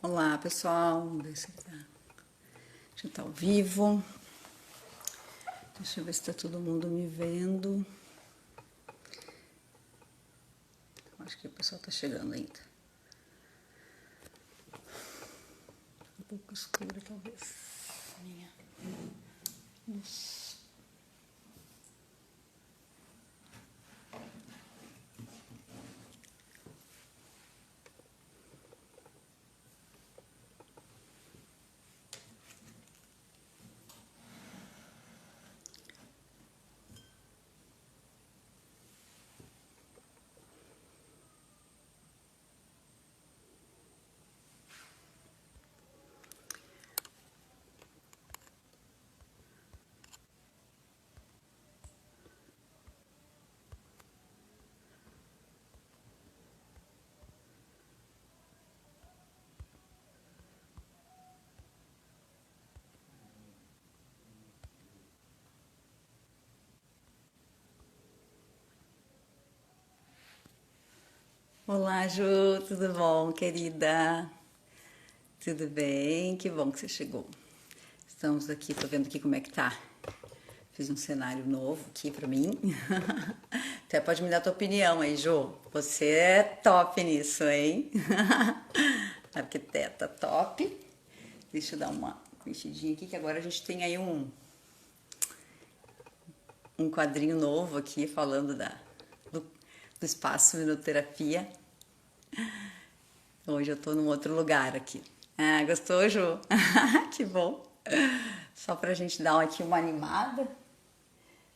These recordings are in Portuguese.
Olá pessoal, vamos ver se tá ao vivo. Deixa eu ver se tá todo mundo me vendo. Acho que o pessoal tá chegando ainda. Um pouco escuro talvez. Isso. Olá, Ju, tudo bom, querida? Tudo bem? Que bom que você chegou. Estamos aqui, tô vendo aqui como é que tá. Fiz um cenário novo aqui pra mim. Até pode me dar tua opinião aí, Ju. Você é top nisso, hein? Arquiteta top. Deixa eu dar uma mexidinha aqui, que agora a gente tem aí um quadrinho novo aqui falando do espaço Minuterapia. Hoje eu tô num outro lugar aqui. Ah, gostou, Ju? Que bom. Só pra gente dar aqui uma animada,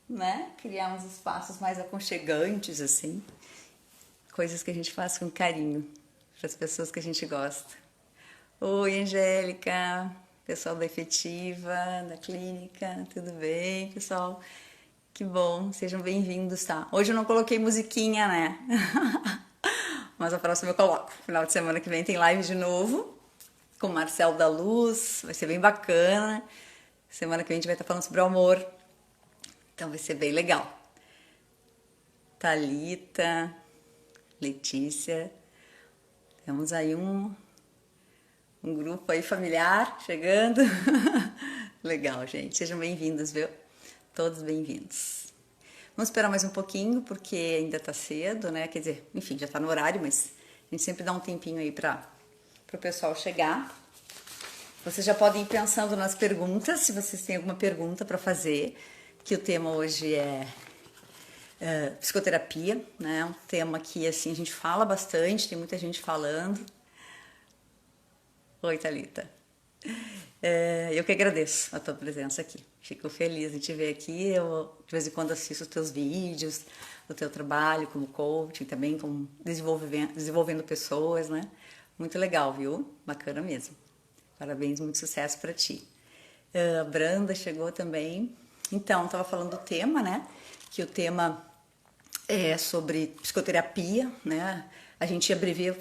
né? Criar uns espaços mais aconchegantes, assim. Coisas que a gente faz com carinho para as pessoas que a gente gosta. Oi, Angélica, pessoal da Efetiva, da clínica, tudo bem, pessoal? Que bom, sejam bem-vindos, tá? Hoje eu não coloquei musiquinha, né? Mas a próxima eu coloco. Final de semana que vem tem live de novo com o Marcel da Luz, vai ser bem bacana. Semana que vem a gente vai estar falando sobre o amor, então vai ser bem legal. Thalita, Letícia, temos aí um grupo aí familiar chegando. Legal, gente, sejam bem-vindos, viu? Todos bem-vindos. Vamos esperar mais um pouquinho, porque ainda tá cedo, né? Quer dizer, enfim, já tá no horário, mas a gente sempre dá um tempinho aí para o pessoal chegar. Vocês já podem ir pensando nas perguntas, se vocês têm alguma pergunta para fazer, que o tema hoje é psicoterapia, né? Um tema que, assim, a gente fala bastante, tem muita gente falando. Oi, Thalita. Eu que agradeço a tua presença aqui. Fico feliz de te ver aqui. Eu, de vez em quando, assisto os teus vídeos, o teu trabalho como coaching, também como desenvolvendo pessoas, né? Muito legal, viu? Bacana mesmo. Parabéns, muito sucesso para ti. A Branda chegou também. Então, estava falando do tema, né? Que o tema é sobre psicoterapia, né? A gente abrevia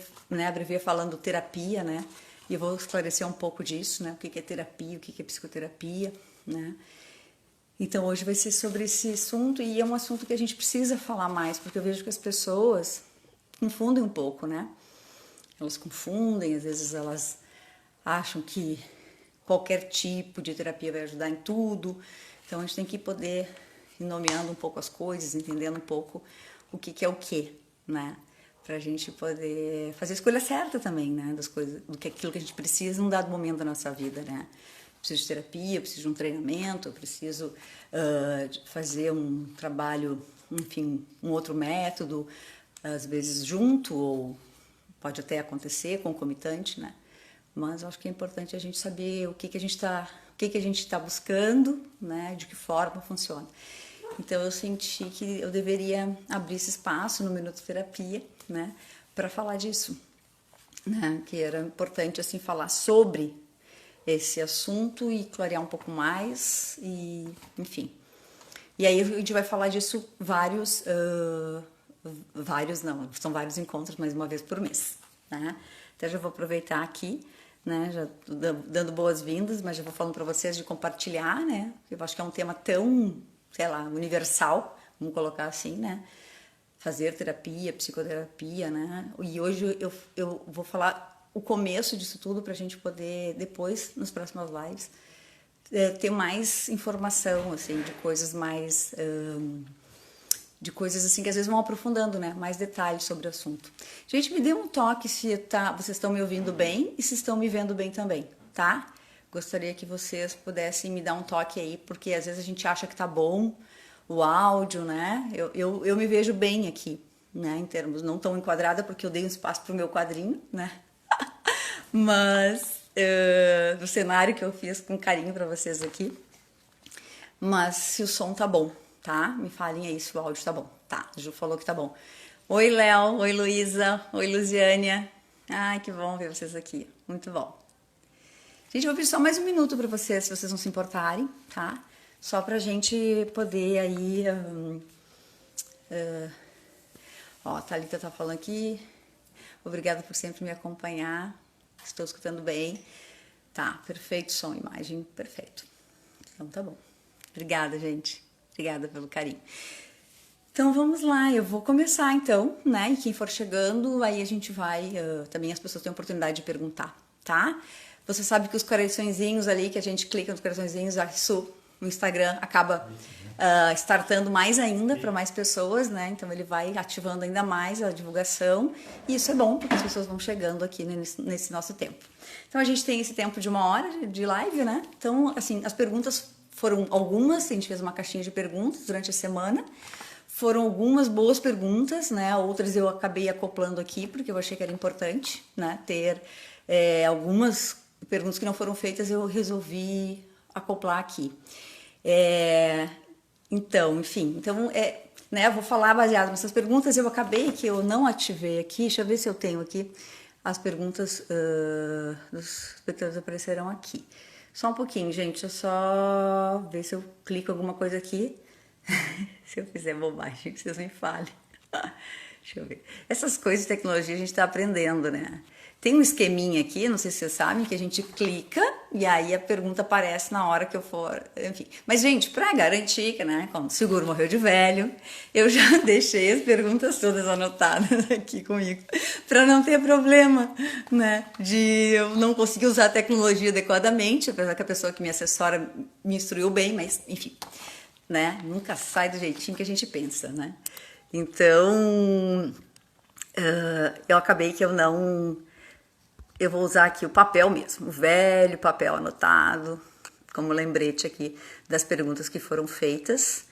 falando terapia, né? E eu vou esclarecer um pouco disso, né? O que é terapia, o que é psicoterapia, né? Então hoje vai ser sobre esse assunto e é um assunto que a gente precisa falar mais, porque eu vejo que as pessoas confundem um pouco, né? Elas confundem, às vezes elas acham que qualquer tipo de terapia vai ajudar em tudo. Então a gente tem que poder ir nomeando um pouco as coisas, entendendo um pouco o que é o que, né? Pra gente poder fazer a escolha certa também, né? Das coisas, do que aquilo que a gente precisa em um dado momento da nossa vida, né? Preciso de terapia, preciso de um treinamento, preciso fazer um trabalho, enfim, um outro método, às vezes junto ou pode até acontecer concomitante, né? Mas eu acho que é importante a gente saber o que a gente está buscando, né? De que forma funciona. Então eu senti que eu deveria abrir esse espaço no Minuto Terapia, né? Para falar disso, né? Que era importante assim falar sobre esse assunto e clarear um pouco mais e, enfim. E aí a gente vai falar disso são vários encontros, mas uma vez por mês, né? Até já vou aproveitar aqui, né? Já tô dando boas-vindas, mas já vou falando para vocês de compartilhar, né? Eu acho que é um tema tão, sei lá, universal, vamos colocar assim, né? Fazer terapia, psicoterapia, né? E hoje eu vou falar o começo disso tudo para a gente poder depois, nas próximas lives, ter mais informação, assim, de coisas mais... de coisas assim que às vezes vão aprofundando, né? Mais detalhes sobre o assunto. Gente, me dê um toque se vocês estão me ouvindo bem e se estão me vendo bem também, tá? Gostaria que vocês pudessem me dar um toque aí, porque às vezes a gente acha que tá bom o áudio, né? Eu me vejo bem aqui, né? Em termos, não tão enquadrada, porque eu dei um espaço pro meu quadrinho, né? Mas, do cenário que eu fiz com carinho para vocês aqui. Mas se o som tá bom, tá? Me falem aí se o áudio tá bom. Tá, a Ju falou que tá bom. Oi, Léo. Oi, Luísa. Oi, Luziânia. Ai, que bom ver vocês aqui. Muito bom. Gente, eu vou pedir só mais um minuto pra vocês, se vocês não se importarem, tá? Só pra gente poder aí... Ó, a Thalita tá falando aqui. Obrigada por sempre me acompanhar. Estou escutando bem. Tá, perfeito som, imagem, perfeito. Então tá bom. Obrigada, gente. Obrigada pelo carinho. Então vamos lá, eu vou começar então, né? E quem for chegando, aí a gente vai... também as pessoas têm a oportunidade de perguntar, tá? Você sabe que os coraçõezinhos ali, que a gente clica nos coraçõezinhos, isso no Instagram acaba startando mais ainda para mais pessoas, né? Então ele vai ativando ainda mais a divulgação. E isso é bom, porque as pessoas vão chegando aqui nesse nosso tempo. Então a gente tem esse tempo de 1 hora de live, né? Então, assim, as perguntas foram algumas, a gente fez uma caixinha de perguntas durante a semana. Foram algumas boas perguntas, né? Outras eu acabei acoplando aqui, porque eu achei que era importante, né? Ter algumas perguntas que não foram feitas, eu resolvi acoplar aqui. Então, enfim, né? Eu vou falar baseado nessas perguntas. Eu acabei que eu não ativei aqui. Deixa eu ver se eu tenho aqui as perguntas dos espectadores aparecerão aqui. Só um pouquinho, gente. Deixa eu só ver se eu clico alguma coisa aqui. Se eu fizer bobagem, que vocês me falem. Deixa eu ver. Essas coisas de tecnologia a gente está aprendendo, né? Tem um esqueminha aqui, não sei se vocês sabem, que a gente clica e aí a pergunta aparece na hora que eu for, enfim. Mas, gente, para garantir que, né, como o seguro morreu de velho, eu já deixei as perguntas todas anotadas aqui comigo, para não ter problema, né, de eu não conseguir usar a tecnologia adequadamente, apesar que a pessoa que me assessora me instruiu bem, mas, enfim, né, nunca sai do jeitinho que a gente pensa, né. Então, eu acabei que eu vou usar aqui o papel mesmo, o velho papel anotado, como lembrete aqui das perguntas que foram feitas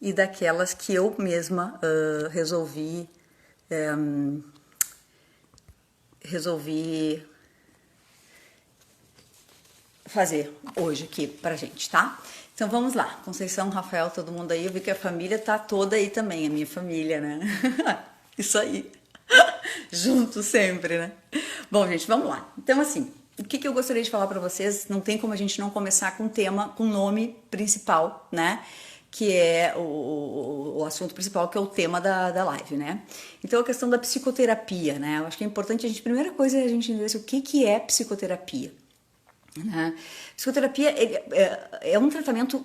e daquelas que eu mesma resolvi fazer hoje aqui pra gente, tá? Então vamos lá, Conceição, Rafael, todo mundo aí, eu vi que a família tá toda aí também, a minha família, né? Isso aí. Junto sempre, né? Bom, gente, vamos lá. Então, assim, o que eu gostaria de falar para vocês? Não tem como a gente não começar com um tema, com o nome principal, né? Que é o assunto principal, que é o tema da live, né? Então, a questão da psicoterapia, né? Eu acho que é importante a primeira coisa é a gente entender o que é psicoterapia, né? Psicoterapia é um tratamento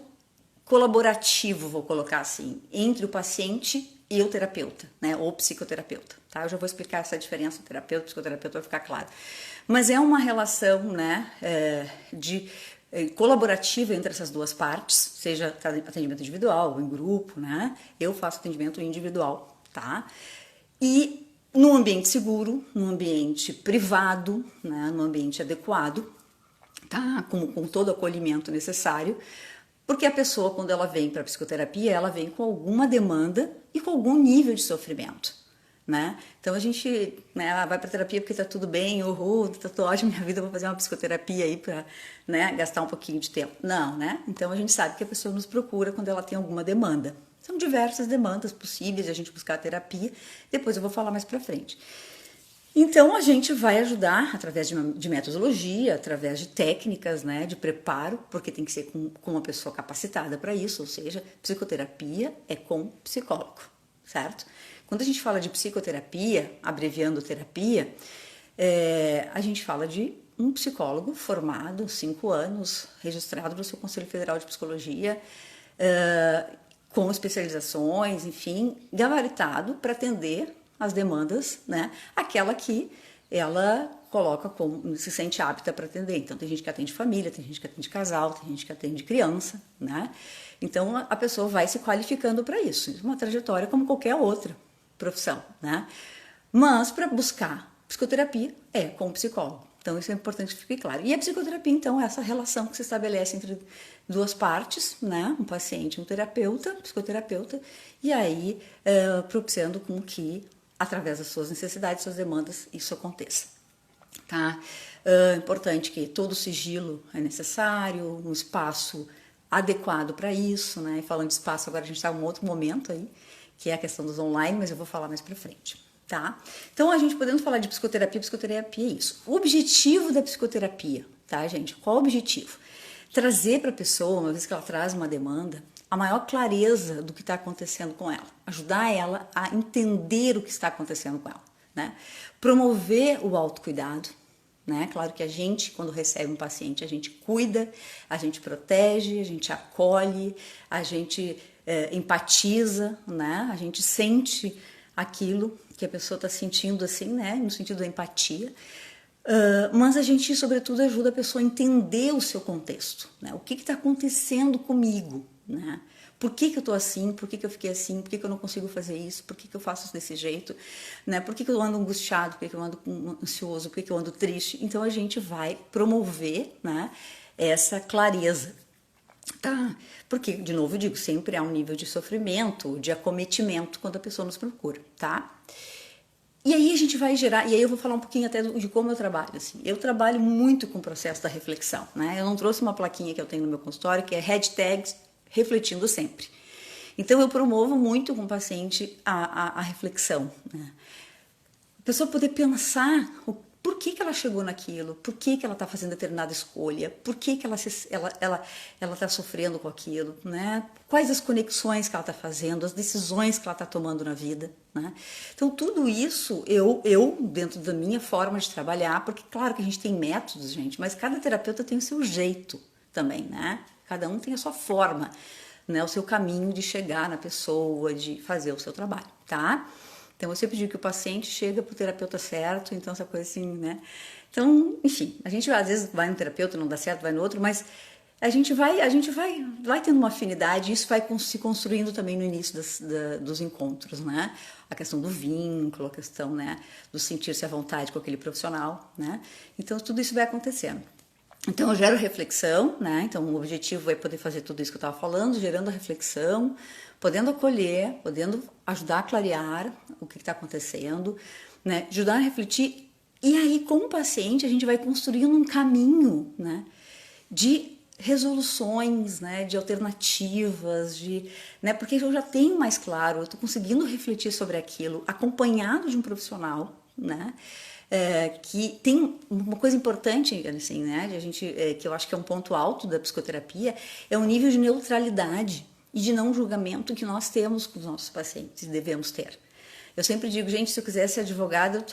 colaborativo, vou colocar assim, entre o paciente e o terapeuta, né, ou psicoterapeuta, tá? Eu já vou explicar essa diferença, terapeuta e psicoterapeuta, vai ficar claro. Mas é uma relação, né, colaborativa entre essas duas partes, seja atendimento individual ou em grupo, né? Eu faço atendimento individual, tá? E no ambiente seguro, no ambiente privado, né, no ambiente adequado, tá? Com todo o acolhimento necessário, porque a pessoa, quando ela vem para a psicoterapia, ela vem com alguma demanda e com algum nível de sofrimento, né? Então a gente, né, vai para terapia porque tá tudo bem, tá tudo ótimo, minha vida, eu vou fazer uma psicoterapia aí para, né, gastar um pouquinho de tempo. Não, né? Então a gente sabe que a pessoa nos procura quando ela tem alguma demanda. São diversas demandas possíveis de a gente buscar a terapia, depois eu vou falar mais para frente. Então, a gente vai ajudar através de metodologia, através de técnicas, né, de preparo, porque tem que ser com uma pessoa capacitada para isso, ou seja, psicoterapia é com psicólogo, certo? Quando a gente fala de psicoterapia, abreviando terapia, a gente fala de um psicólogo formado, 5 anos, registrado no seu Conselho Federal de Psicologia, com especializações, enfim, gabaritado para atender as demandas, né? Aquela que ela coloca como se sente apta para atender. Então tem gente que atende família, tem gente que atende casal, tem gente que atende criança, né? Então a pessoa vai se qualificando para isso. Isso é uma trajetória como qualquer outra profissão, né? Mas para buscar psicoterapia é com o psicólogo. Então isso é importante que fique claro. E a psicoterapia, então, é essa relação que se estabelece entre duas partes, né? Um paciente e um terapeuta, psicoterapeuta, e aí propiciando com que, através das suas necessidades, suas demandas, isso aconteça. Tá? É importante que todo sigilo é necessário, um espaço adequado para isso, né? E falando de espaço, agora a gente está em um outro momento aí, que é a questão dos online, mas eu vou falar mais para frente. Tá? Então, a gente podendo falar de psicoterapia é isso. O objetivo da psicoterapia, tá, gente? Qual o objetivo? Trazer para a pessoa, uma vez que ela traz uma demanda, a maior clareza do que está acontecendo com ela. Ajudar ela a entender o que está acontecendo com ela, né? Promover o autocuidado, né? Claro que a gente, quando recebe um paciente, a gente cuida, a gente protege, a gente acolhe, a gente empatiza, né? A gente sente aquilo que a pessoa está sentindo assim, né, no sentido da empatia, mas a gente, sobretudo, ajuda a pessoa a entender o seu contexto, né, o que está acontecendo comigo, né, por que eu estou assim, por que eu fiquei assim, por que eu não consigo fazer isso, por que eu faço desse jeito, né, por que eu ando angustiado, por que eu ando ansioso, por que eu ando triste. Então a gente vai promover, né, essa clareza. Tá, porque, de novo, eu digo, sempre há um nível de sofrimento, de acometimento quando a pessoa nos procura, tá? E aí a gente vai gerar, e aí eu vou falar um pouquinho até de como eu trabalho, assim. Eu trabalho muito com o processo da reflexão, né? Eu não trouxe uma plaquinha que eu tenho no meu consultório, que é hashtag refletindo sempre. Então eu promovo muito com o paciente a reflexão, né? A pessoa poder pensar por que ela chegou naquilo, por que ela está fazendo determinada escolha, por que ela está sofrendo com aquilo, né? Quais as conexões que ela está fazendo, as decisões que ela está tomando na vida, né? Então tudo isso eu dentro da minha forma de trabalhar, porque claro que a gente tem métodos, gente, mas cada terapeuta tem o seu jeito também, né? Cada um tem a sua forma, né? O seu caminho de chegar na pessoa, de fazer o seu trabalho, tá? Então, eu sempre digo que o paciente chega para o terapeuta certo, então essa coisa assim, né? Então, enfim, a gente às vezes vai no terapeuta, não dá certo, vai no outro, mas a gente vai tendo uma afinidade, e isso vai se construindo também no início dos encontros, né? A questão do vínculo, a questão, né, do sentir-se à vontade com aquele profissional, né? Então, tudo isso vai acontecendo. Então, eu gero reflexão, né? Então, o objetivo é poder fazer tudo isso que eu estava falando, gerando a reflexão, podendo acolher, podendo ajudar a clarear o que está acontecendo, né? Ajudar a refletir. E aí, com o paciente, a gente vai construindo um caminho, né, de resoluções, né, de alternativas, né, porque eu já tenho mais claro, eu estou conseguindo refletir sobre aquilo, acompanhado de um profissional, né? Que tem uma coisa importante, assim, né, de a gente, que eu acho que é um ponto alto da psicoterapia, é o nível de neutralidade e de não julgamento que nós temos com os nossos pacientes, devemos ter. Eu sempre digo, gente, se eu quisesse ser advogada,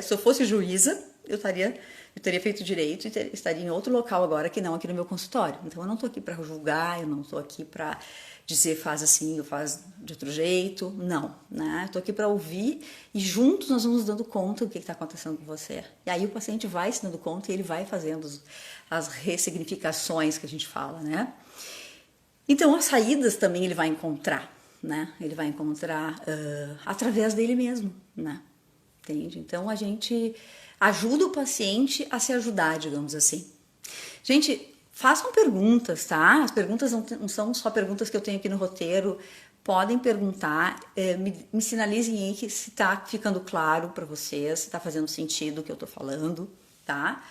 se eu fosse juíza, eu teria feito direito e estaria em outro local agora que não aqui no meu consultório. Então eu não estou aqui para julgar, eu não estou aqui para dizer faz assim ou faz de outro jeito, não, né? Estou aqui para ouvir e juntos nós vamos dando conta do que está acontecendo com você. E aí o paciente vai se dando conta e ele vai fazendo as ressignificações que a gente fala, né? Então as saídas também ele vai encontrar, né? Ele vai encontrar através dele mesmo, né? Entende? Então a gente ajuda o paciente a se ajudar, digamos assim. Gente, façam perguntas, tá? As perguntas não são só perguntas que eu tenho aqui no roteiro. Podem perguntar, me sinalizem aí que se tá ficando claro para vocês, se tá fazendo sentido o que eu tô falando, tá?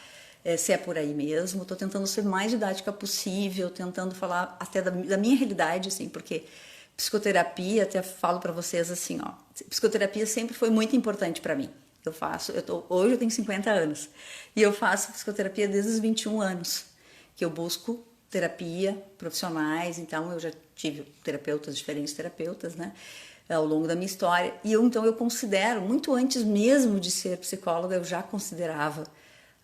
Se é por aí mesmo. Tô tentando ser mais didática possível, tentando falar até da minha realidade, assim, porque psicoterapia, até falo para vocês assim, ó, psicoterapia sempre foi muito importante para mim. Hoje eu tenho 50 anos e eu faço psicoterapia desde os 21 anos, que eu busco terapia, profissionais, então eu já tive diferentes terapeutas, né, ao longo da minha história, e então eu considero, muito antes mesmo de ser psicóloga, eu já considerava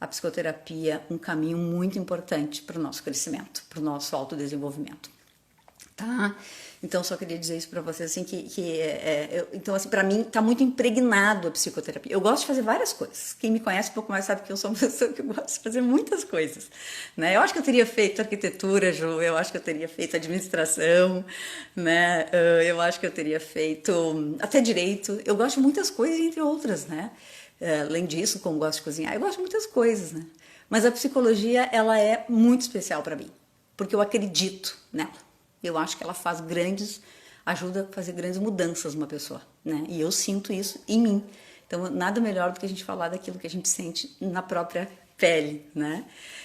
a psicoterapia um caminho muito importante para o nosso crescimento, para o nosso autodesenvolvimento. tá? Então, só queria dizer isso para vocês, assim, então, assim, para mim, tá muito impregnado a psicoterapia. Eu gosto de fazer várias coisas. Quem me conhece um pouco mais sabe que eu sou uma pessoa que gosta de fazer muitas coisas, né? Eu acho que eu teria feito arquitetura, Ju, eu acho que eu teria feito administração, né? Eu acho que eu teria feito até direito. Eu gosto de muitas coisas, entre outras, né? Além disso, como gosto de cozinhar, eu gosto de muitas coisas, né? Mas a psicologia, ela é muito especial para mim, porque eu acredito nela. Eu acho que ela ajuda a fazer grandes mudanças numa pessoa, né? E eu sinto isso em mim. Então, nada melhor do que a gente falar daquilo que a gente sente na própria pele, né?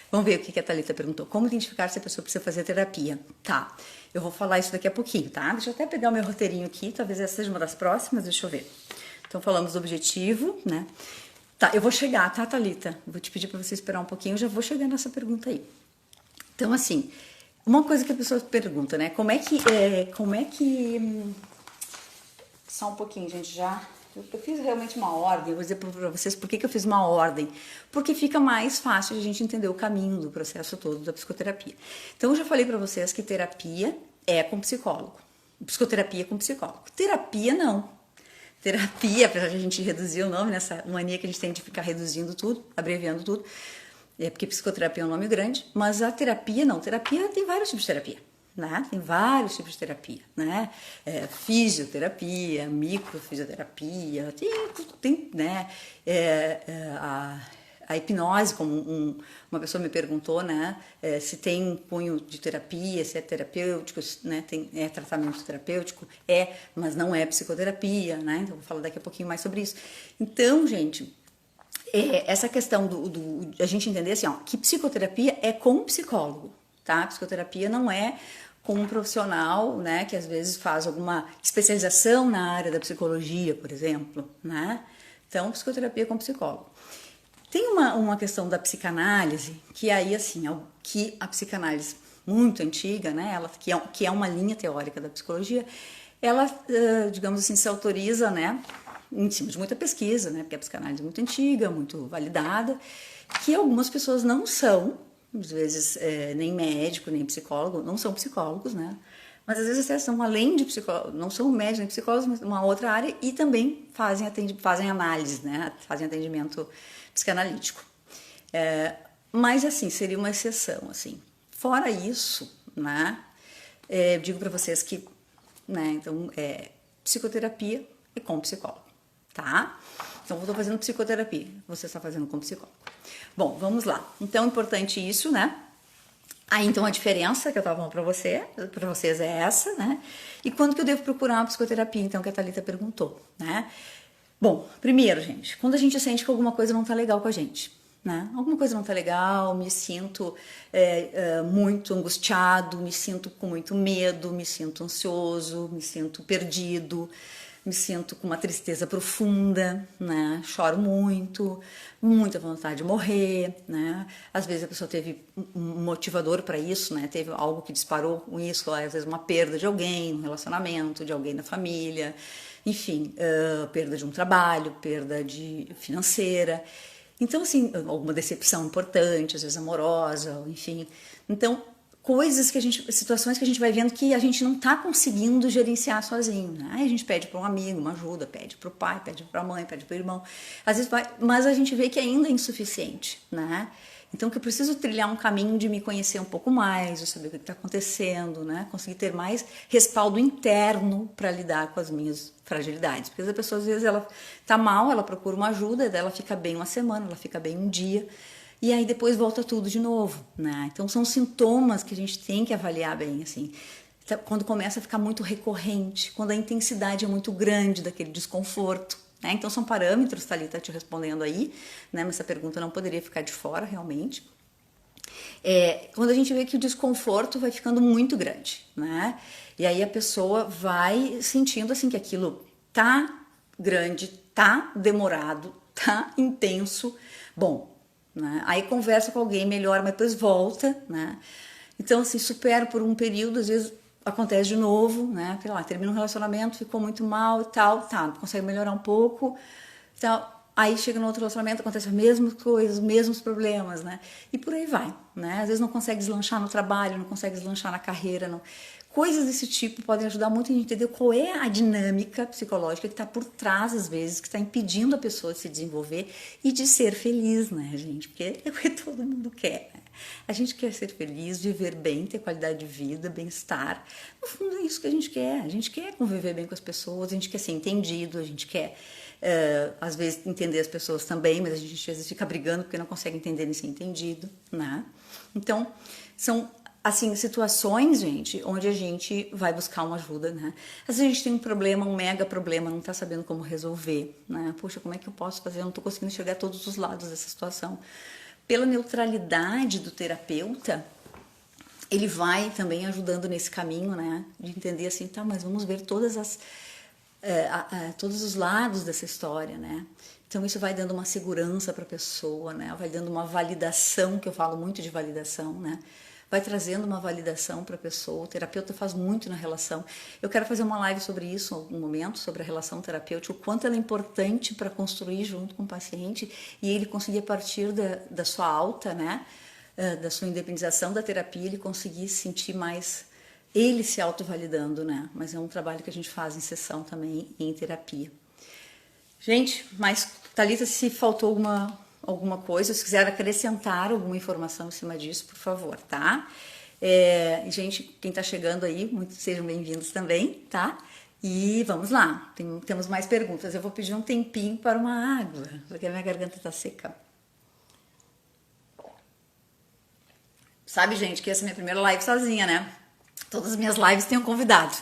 Vamos ver o que a Thalita perguntou. Como identificar se a pessoa precisa fazer terapia? Tá, eu vou falar isso daqui a pouquinho, tá? Deixa eu até pegar o meu roteirinho aqui, talvez essa seja uma das próximas, deixa eu ver. Então, falamos do objetivo, né? Tá, eu vou chegar, tá, Thalita? Vou te pedir para você esperar um pouquinho, eu já vou chegar nessa pergunta aí. Então, assim, uma coisa que a pessoa pergunta, né? Só um pouquinho, gente, já... Eu fiz realmente uma ordem, vou dizer para vocês por que eu fiz uma ordem. Porque fica mais fácil a gente entender o caminho do processo todo da psicoterapia. Então, eu já falei para vocês que terapia é com psicólogo. Psicoterapia é com psicólogo. Terapia, não. Terapia, apesar de a gente reduzir o nome, nessa mania que a gente tem de ficar reduzindo tudo, abreviando tudo, porque psicoterapia é um nome grande, mas a terapia não. Terapia tem vários tipos de terapia, né? Tem vários tipos de terapia, né? Fisioterapia, microfisioterapia, tem né? A hipnose, como uma pessoa me perguntou, né? Se tem um cunho de terapia, se é terapêutico, né? É tratamento terapêutico, mas não é psicoterapia, né? Então, vou falar daqui a pouquinho mais sobre isso. Então, gente... essa questão a gente entender assim, ó, que psicoterapia é com um psicólogo, tá? Psicoterapia não é com um profissional, né, que às vezes faz alguma especialização na área da psicologia, por exemplo, né? Então, psicoterapia é com psicólogo. Tem uma questão da psicanálise, que aí, assim, que a psicanálise muito antiga, né, que é uma linha teórica da psicologia, ela, digamos assim, se autoriza, né, em cima de muita pesquisa, né, porque a psicanálise é muito antiga, muito validada, que algumas pessoas não são, às vezes nem médico, nem psicólogo, não são psicólogos, né, mas às vezes até são, além de psicólogos, não são médicos nem psicólogos, mas uma outra área, e também fazem análise, né, fazem atendimento psicanalítico. Mas, assim, seria uma exceção, assim. Fora isso, né, eu digo para vocês que, né, então, psicoterapia é com psicólogo. Tá? Então, eu estou fazendo psicoterapia, você está fazendo com psicólogo. Bom, vamos lá. Então, importante isso, né? Aí, então, a diferença que eu estava falando para vocês é essa, né? E quando que eu devo procurar uma psicoterapia, então, que a Thalita perguntou, né? Bom, primeiro, gente, quando a gente sente que alguma coisa não tá legal com a gente, né? Alguma coisa não tá legal, me sinto muito angustiado, me sinto com muito medo, me sinto ansioso, me sinto perdido, me sinto com uma tristeza profunda, né? Choro muito, muita vontade de morrer, né? Às vezes a pessoa teve um motivador para isso, né? Teve algo que disparou com isso, às vezes uma perda de alguém no relacionamento, de alguém na família, enfim, perda de um trabalho, perda financeira. Então, assim, alguma decepção importante, às vezes amorosa, enfim. Então, situações que a gente vai vendo que a gente não está conseguindo gerenciar sozinho, né? Aí a gente pede para um amigo uma ajuda, pede para o pai, pede para a mãe, pede para o irmão, às vezes mas a gente vê que ainda é insuficiente, né? Então que eu preciso trilhar um caminho de me conhecer um pouco mais, de saber o que está acontecendo, né? Conseguir ter mais respaldo interno para lidar com as minhas fragilidades, porque a pessoa às vezes ela tá mal, ela procura uma ajuda, ela fica bem uma semana, ela fica bem um dia, e aí depois volta tudo de novo, né? Então são sintomas que a gente tem que avaliar bem, assim. Quando começa a ficar muito recorrente, quando a intensidade é muito grande daquele desconforto, né? Então são parâmetros, Thalita está te respondendo aí, né? Mas essa pergunta não poderia ficar de fora, realmente. Quando a gente vê que o desconforto vai ficando muito grande, né? E aí a pessoa vai sentindo assim que aquilo tá grande, tá demorado, tá intenso. Bom, né? Aí conversa com alguém, melhora, mas depois volta, né? Então, assim, supera por um período, às vezes acontece de novo, né? Sei lá, termina um relacionamento, ficou muito mal e tal, tá, consegue melhorar um pouco, tal. Aí chega no outro relacionamento, acontece as mesmas coisas, os mesmos problemas, né? E por aí vai, né? Às vezes não consegue deslanchar no trabalho, não consegue deslanchar na carreira, não. Coisas desse tipo podem ajudar muito a gente entender qual é a dinâmica psicológica que está por trás, às vezes, que está impedindo a pessoa de se desenvolver e de ser feliz, né, gente? Porque é o que todo mundo quer, né? A gente quer ser feliz, viver bem, ter qualidade de vida, bem-estar. No fundo é isso que a gente quer. A gente quer conviver bem com as pessoas, a gente quer ser entendido, a gente quer, às vezes, entender as pessoas também, mas a gente às vezes fica brigando porque não consegue entender nem ser entendido, né? Então, são assim, situações, gente, onde a gente vai buscar uma ajuda, né? Às vezes a gente tem um problema, um mega problema, não tá sabendo como resolver, né? Poxa, como é que eu posso fazer? Eu não tô conseguindo enxergar todos os lados dessa situação. Pela neutralidade do terapeuta, ele vai também ajudando nesse caminho, né? De entender assim, tá, mas vamos ver todas todos os lados dessa história, né? Então isso vai dando uma segurança para a pessoa, né? Vai dando uma validação, que eu falo muito de validação, né? Vai trazendo uma validação para a pessoa. O terapeuta faz muito na relação. Eu quero fazer uma live sobre isso em algum momento, sobre a relação terapêutica, o quanto ela é importante para construir junto com o paciente e ele conseguir, a partir da sua alta, né, da sua independização da terapia, ele conseguir se sentir mais, ele se autovalidando, né? Mas é um trabalho que a gente faz em sessão também, em terapia. Gente, mas Thalita, se faltou alguma coisa, se quiser acrescentar alguma informação em cima disso, por favor, tá? Gente, quem tá chegando aí, sejam bem-vindos também, tá? E vamos lá, temos mais perguntas. Eu vou pedir um tempinho para uma água, porque a minha garganta tá seca. Sabe, gente, que essa é a minha primeira live sozinha, né? Todas as minhas lives têm um convidado.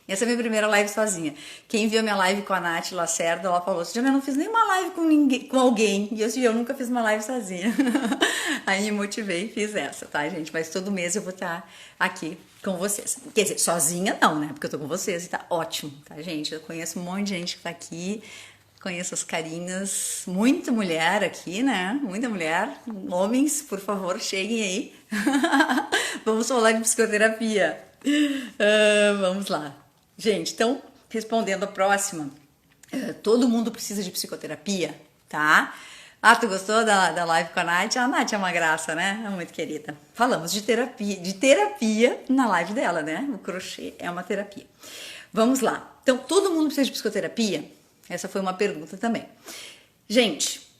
Essa é a minha primeira live sozinha. Quem viu a minha live com a Nath Lacerda, ela falou assim, eu não fiz nenhuma live com ninguém, com alguém. E eu nunca fiz uma live sozinha. Aí me motivei e fiz essa, tá, gente? Mas todo mês eu vou estar aqui com vocês. Quer dizer, sozinha não, né? Porque eu tô com vocês e tá ótimo, tá, gente? Eu conheço um monte de gente que tá aqui. Conheço as carinhas. Muita mulher aqui, né? Muita mulher. Homens, por favor, cheguem aí. Vamos falar de psicoterapia. Vamos lá. Gente, então, respondendo a próxima, todo mundo precisa de psicoterapia, tá? Ah, tu gostou da live com a Nath? A Nath é uma graça, né? É muito querida. Falamos de terapia na live dela, né? O crochê é uma terapia. Vamos lá. Então, todo mundo precisa de psicoterapia? Essa foi uma pergunta também. Gente,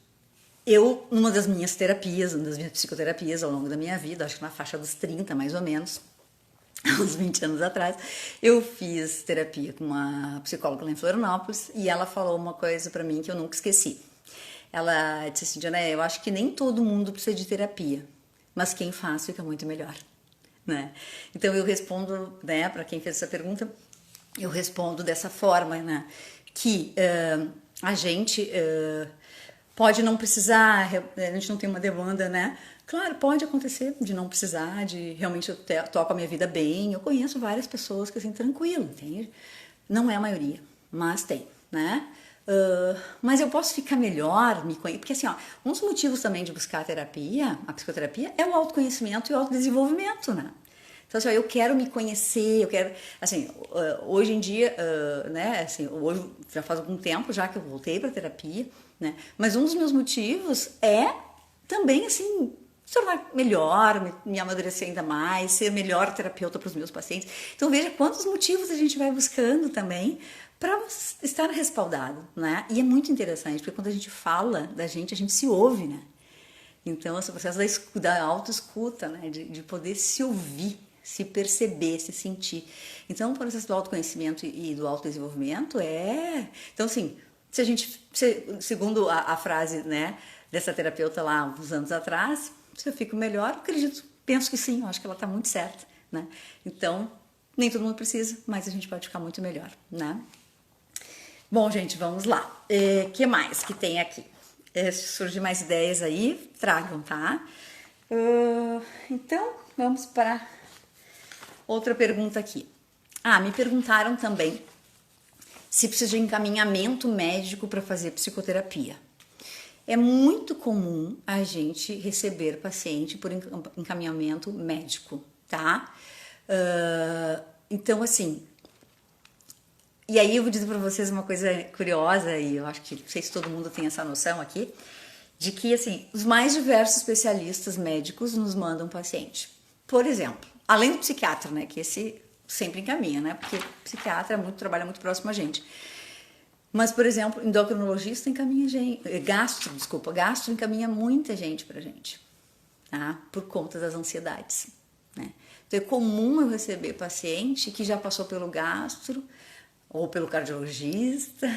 eu, numa das minhas terapias, uma das minhas psicoterapias ao longo da minha vida, acho que na faixa dos 30, mais ou menos, uns 20 anos atrás, eu fiz terapia com uma psicóloga lá em Florianópolis e ela falou uma coisa pra mim que eu nunca esqueci. Ela disse assim, Diana, eu acho que nem todo mundo precisa de terapia, mas quem faz fica muito melhor, né? Então eu respondo, né, pra quem fez essa pergunta, eu respondo dessa forma, né, que a gente pode não precisar, a gente não tem uma demanda, né? Claro, pode acontecer de não precisar, de realmente eu toco a minha vida bem. Eu conheço várias pessoas que assim, tranquilo, entende? Não é a maioria, mas tem, né? Mas eu posso ficar melhor, me conhecer, porque assim, ó, um dos motivos também de buscar a terapia, a psicoterapia, é o autoconhecimento e o autodesenvolvimento, né? Então, assim, ó, eu quero me conhecer, eu quero, assim, hoje em dia, né, assim, hoje já faz algum tempo já que eu voltei para terapia, né? Mas um dos meus motivos é também, assim, se tornar melhor, me amadurecer ainda mais, ser melhor terapeuta para os meus pacientes. Então veja quantos motivos a gente vai buscando também para estar respaldado, né? E é muito interessante, porque quando a gente fala da gente, a gente se ouve, né? Então esse processo da autoescuta, né? De poder se ouvir, se perceber, se sentir. Então o processo do autoconhecimento e do autodesenvolvimento Então assim, se a gente, segundo a frase, né, dessa terapeuta lá uns anos atrás, se eu fico melhor, acredito, penso que sim, eu acho que ela está muito certa, né? Então, nem todo mundo precisa, mas a gente pode ficar muito melhor, né? Bom, gente, vamos lá. Que mais que tem aqui? Se surgir mais ideias aí, tragam, tá? Então, vamos para outra pergunta aqui. Me perguntaram também se precisa de encaminhamento médico para fazer psicoterapia. É muito comum a gente receber paciente por encaminhamento médico, tá? Então, assim... E aí eu vou dizer para vocês uma coisa curiosa, e eu acho que não sei se todo mundo tem essa noção aqui, de que, assim, os mais diversos especialistas médicos nos mandam paciente. Por exemplo, além do psiquiatra, né, que esse sempre encaminha, né? Porque psiquiatra trabalha muito próximo a gente. Mas, por exemplo, endocrinologista encaminha gente, gastro encaminha muita gente pra gente, tá? Por conta das ansiedades, né? Então é comum eu receber paciente que já passou pelo gastro ou pelo cardiologista,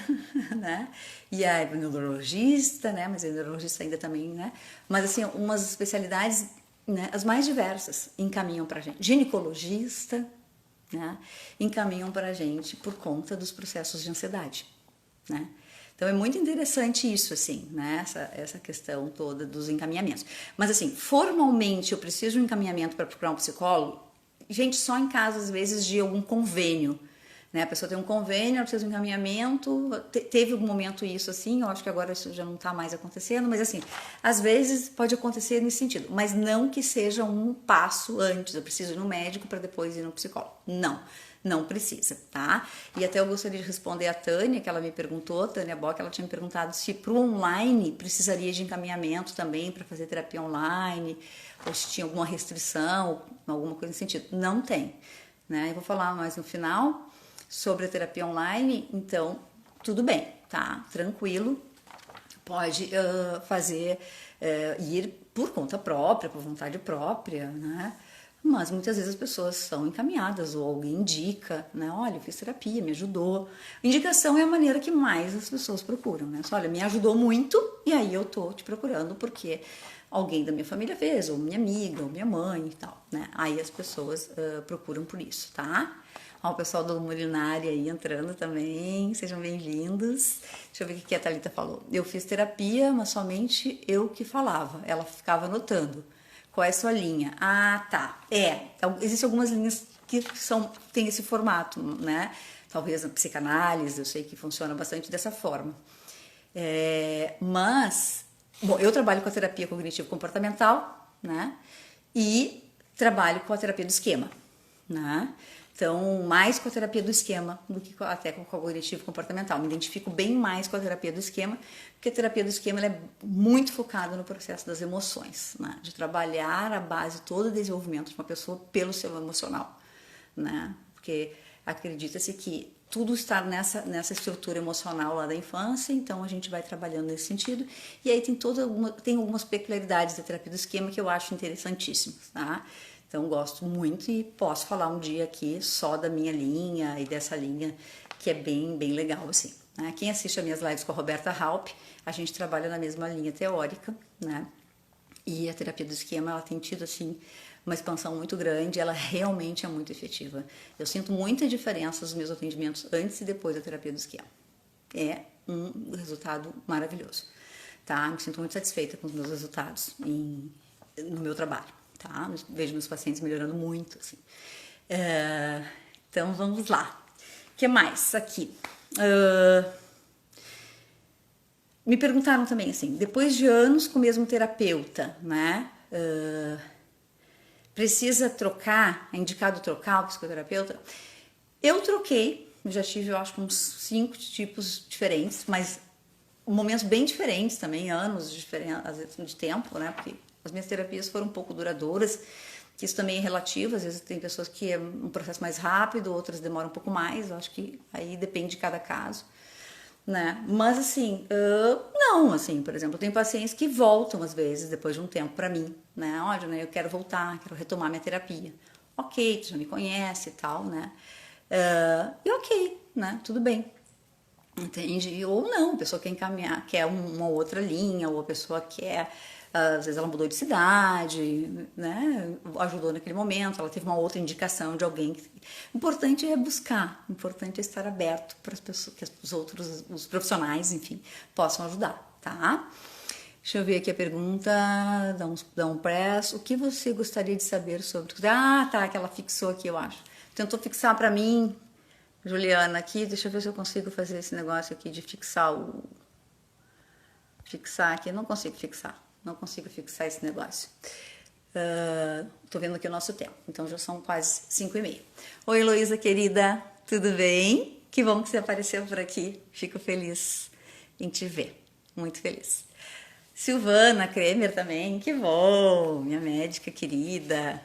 né? E aí o neurologista, né? Mas o neurologista ainda também, né? Mas assim, umas especialidades, né? As mais diversas encaminham pra gente. Ginecologista, né? Encaminham pra gente por conta dos processos de ansiedade, né? Então é muito interessante isso, assim, né? Essa questão toda dos encaminhamentos. Mas assim, formalmente eu preciso de um encaminhamento para procurar um psicólogo, gente, só em caso, às vezes, de algum convênio, né? A pessoa tem um convênio, ela precisa de um encaminhamento, teve algum momento isso assim, eu acho que agora isso já não está mais acontecendo, mas assim, às vezes pode acontecer nesse sentido, mas não que seja um passo antes, eu preciso ir no médico para depois ir no psicólogo, não precisa, tá? E até eu gostaria de responder a Tânia, que ela me perguntou, Tânia Bock, ela tinha me perguntado se pro online precisaria de encaminhamento também para fazer terapia online, ou se tinha alguma restrição, alguma coisa nesse sentido. Não tem, né? Eu vou falar mais no final sobre a terapia online, então tudo bem, tá? Tranquilo, pode fazer, ir por conta própria, por vontade própria, né? Mas muitas vezes as pessoas são encaminhadas ou alguém indica, né? Olha, eu fiz terapia, me ajudou. Indicação é a maneira que mais as pessoas procuram, né? Só, olha, me ajudou muito e aí eu tô te procurando porque alguém da minha família fez, ou minha amiga, ou minha mãe e tal, né? Aí as pessoas procuram por isso, tá? Ó, o pessoal do Molinari aí entrando também, sejam bem-vindos. Deixa eu ver o que a Thalita falou. Eu fiz terapia, mas somente eu que falava, ela ficava anotando. Qual é a sua linha? Ah, tá. Existem algumas linhas que tem esse formato, né? Talvez a psicanálise, eu sei que funciona bastante dessa forma. Mas, bom, eu trabalho com a terapia cognitivo-comportamental, né? E trabalho com a terapia do esquema, né? Então, mais com a terapia do esquema do que até com o cognitivo comportamental. Me identifico bem mais com a terapia do esquema, porque a terapia do esquema ela é muito focada no processo das emoções, né? De trabalhar a base todo o desenvolvimento de uma pessoa pelo seu emocional, né? Porque acredita-se que tudo está nessa estrutura emocional lá da infância, então a gente vai trabalhando nesse sentido. E aí tem algumas peculiaridades da terapia do esquema que eu acho interessantíssimas, tá? Então, gosto muito e posso falar um dia aqui só da minha linha e dessa linha que é bem, bem legal, assim. Né? Quem assiste as minhas lives com a Roberta Halp, a gente trabalha na mesma linha teórica, né? E a terapia do esquema, ela tem tido, assim, uma expansão muito grande, ela realmente é muito efetiva. Eu sinto muita diferença nos meus atendimentos antes e depois da terapia do esquema. É um resultado maravilhoso, tá? Me sinto muito satisfeita com os meus resultados no meu trabalho. Tá? Vejo meus pacientes melhorando muito, assim. Então, vamos lá. O que mais aqui? Me perguntaram também, assim, depois de anos com o mesmo terapeuta, né? Precisa trocar, é indicado trocar o psicoterapeuta? Eu troquei, já tive, eu acho, uns 5 tipos diferentes, mas momentos bem diferentes também, anos de tempo, né? Porque as minhas terapias foram um pouco duradouras, que isso também é relativo, às vezes tem pessoas que é um processo mais rápido, outras demoram um pouco mais, eu acho que aí depende de cada caso, né? Mas assim, não, assim, por exemplo, eu tenho pacientes que voltam às vezes, depois de um tempo pra mim, né? Olha, né, eu quero voltar, quero retomar minha terapia. Ok, tu já me conhece e tal, né? E ok, né? Tudo bem. Entende? Ou não, a pessoa quer encaminhar, quer uma outra linha, ou a pessoa quer, às vezes ela mudou de cidade, né? Ajudou naquele momento, ela teve uma outra indicação de alguém. O importante é buscar, o importante é estar aberto para as pessoas, que os profissionais, enfim, possam ajudar, tá? Deixa eu ver aqui a pergunta, dá um press. O que você gostaria de saber sobre... Ah, tá, que ela fixou aqui, eu acho. Tentou fixar para mim... Juliana, aqui, deixa eu ver se eu consigo fazer esse negócio aqui de fixar aqui, não consigo fixar esse negócio. Tô vendo aqui o nosso tempo, então já são quase 5h30. Oi, Heloísa, querida, tudo bem? Que bom que você apareceu por aqui, fico feliz em te ver, muito feliz. Silvana Kremer também, que bom, minha médica querida,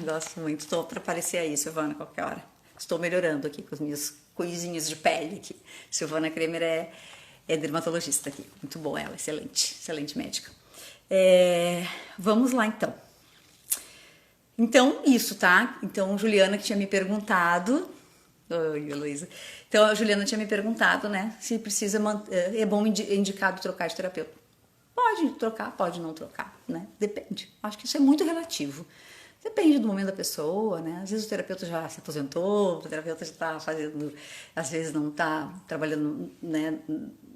gosto muito, estou para aparecer aí, Silvana, qualquer hora. estou melhorando aqui com as minhas coisinhas de pele aqui. Silvana Kremer é dermatologista aqui, muito boa ela, excelente, excelente médica. Vamos lá então. Então, isso, tá? Então, Juliana que tinha me perguntado... Oi, Heloísa. Então, a Juliana tinha me perguntado, né? Se precisa... É bom indicado trocar de terapeuta. Pode trocar, pode não trocar, né? Depende. Acho que isso é muito relativo. Depende do momento da pessoa, né? Às vezes o terapeuta já se aposentou, o terapeuta já está fazendo... Às vezes não está trabalhando, né?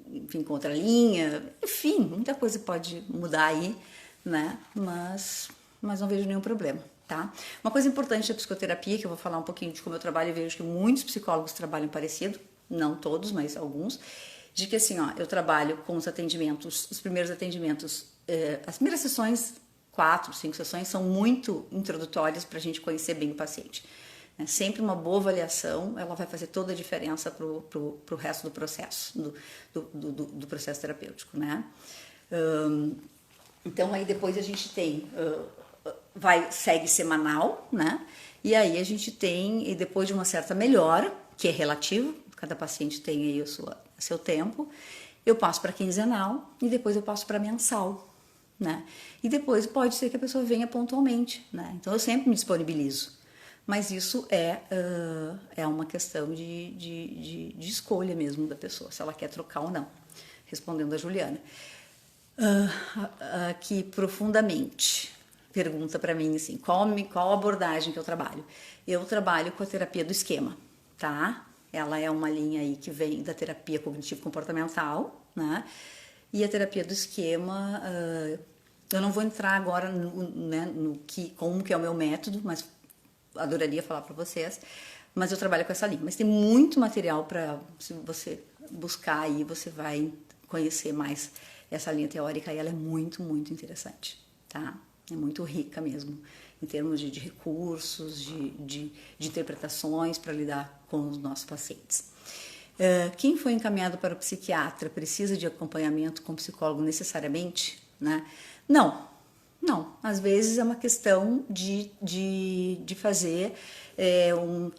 Enfim, com outra linha. Enfim, muita coisa pode mudar aí, né? Mas não vejo nenhum problema. Tá? Uma coisa importante da psicoterapia, que eu vou falar um pouquinho de como eu trabalho, e vejo que muitos psicólogos trabalham parecido, não todos, mas alguns, de que assim, ó, eu trabalho com os atendimentos, os primeiros atendimentos, as primeiras sessões, 4, 5 sessões, são muito introdutórias para a gente conhecer bem o paciente. Sempre uma boa avaliação, ela vai fazer toda a diferença pro resto do processo, do processo terapêutico, né? Então, aí depois a gente tem... segue semanal, né? E aí a gente tem, e depois de uma certa melhora, que é relativo, cada paciente tem aí o seu tempo, eu passo para quinzenal e depois eu passo para mensal, né? E depois pode ser que a pessoa venha pontualmente, né? Então eu sempre me disponibilizo, mas isso é uma questão de escolha mesmo da pessoa, se ela quer trocar ou não, respondendo a Juliana. Aqui profundamente... Pergunta para mim assim, qual abordagem que eu trabalho? Eu trabalho com a terapia do esquema, tá? Ela é uma linha aí que vem da terapia cognitivo-comportamental, né? E a terapia do esquema, eu não vou entrar agora como que é o meu método, mas adoraria falar para vocês. Mas eu trabalho com essa linha. Mas tem muito material para, se você buscar aí, você vai conhecer mais essa linha teórica e ela é muito, muito interessante, tá? É muito rica mesmo, em termos de recursos, de interpretações para lidar com os nossos pacientes. Quem foi encaminhado para o psiquiatra precisa de acompanhamento com psicólogo necessariamente? Né? Não. Às vezes é uma questão de fazer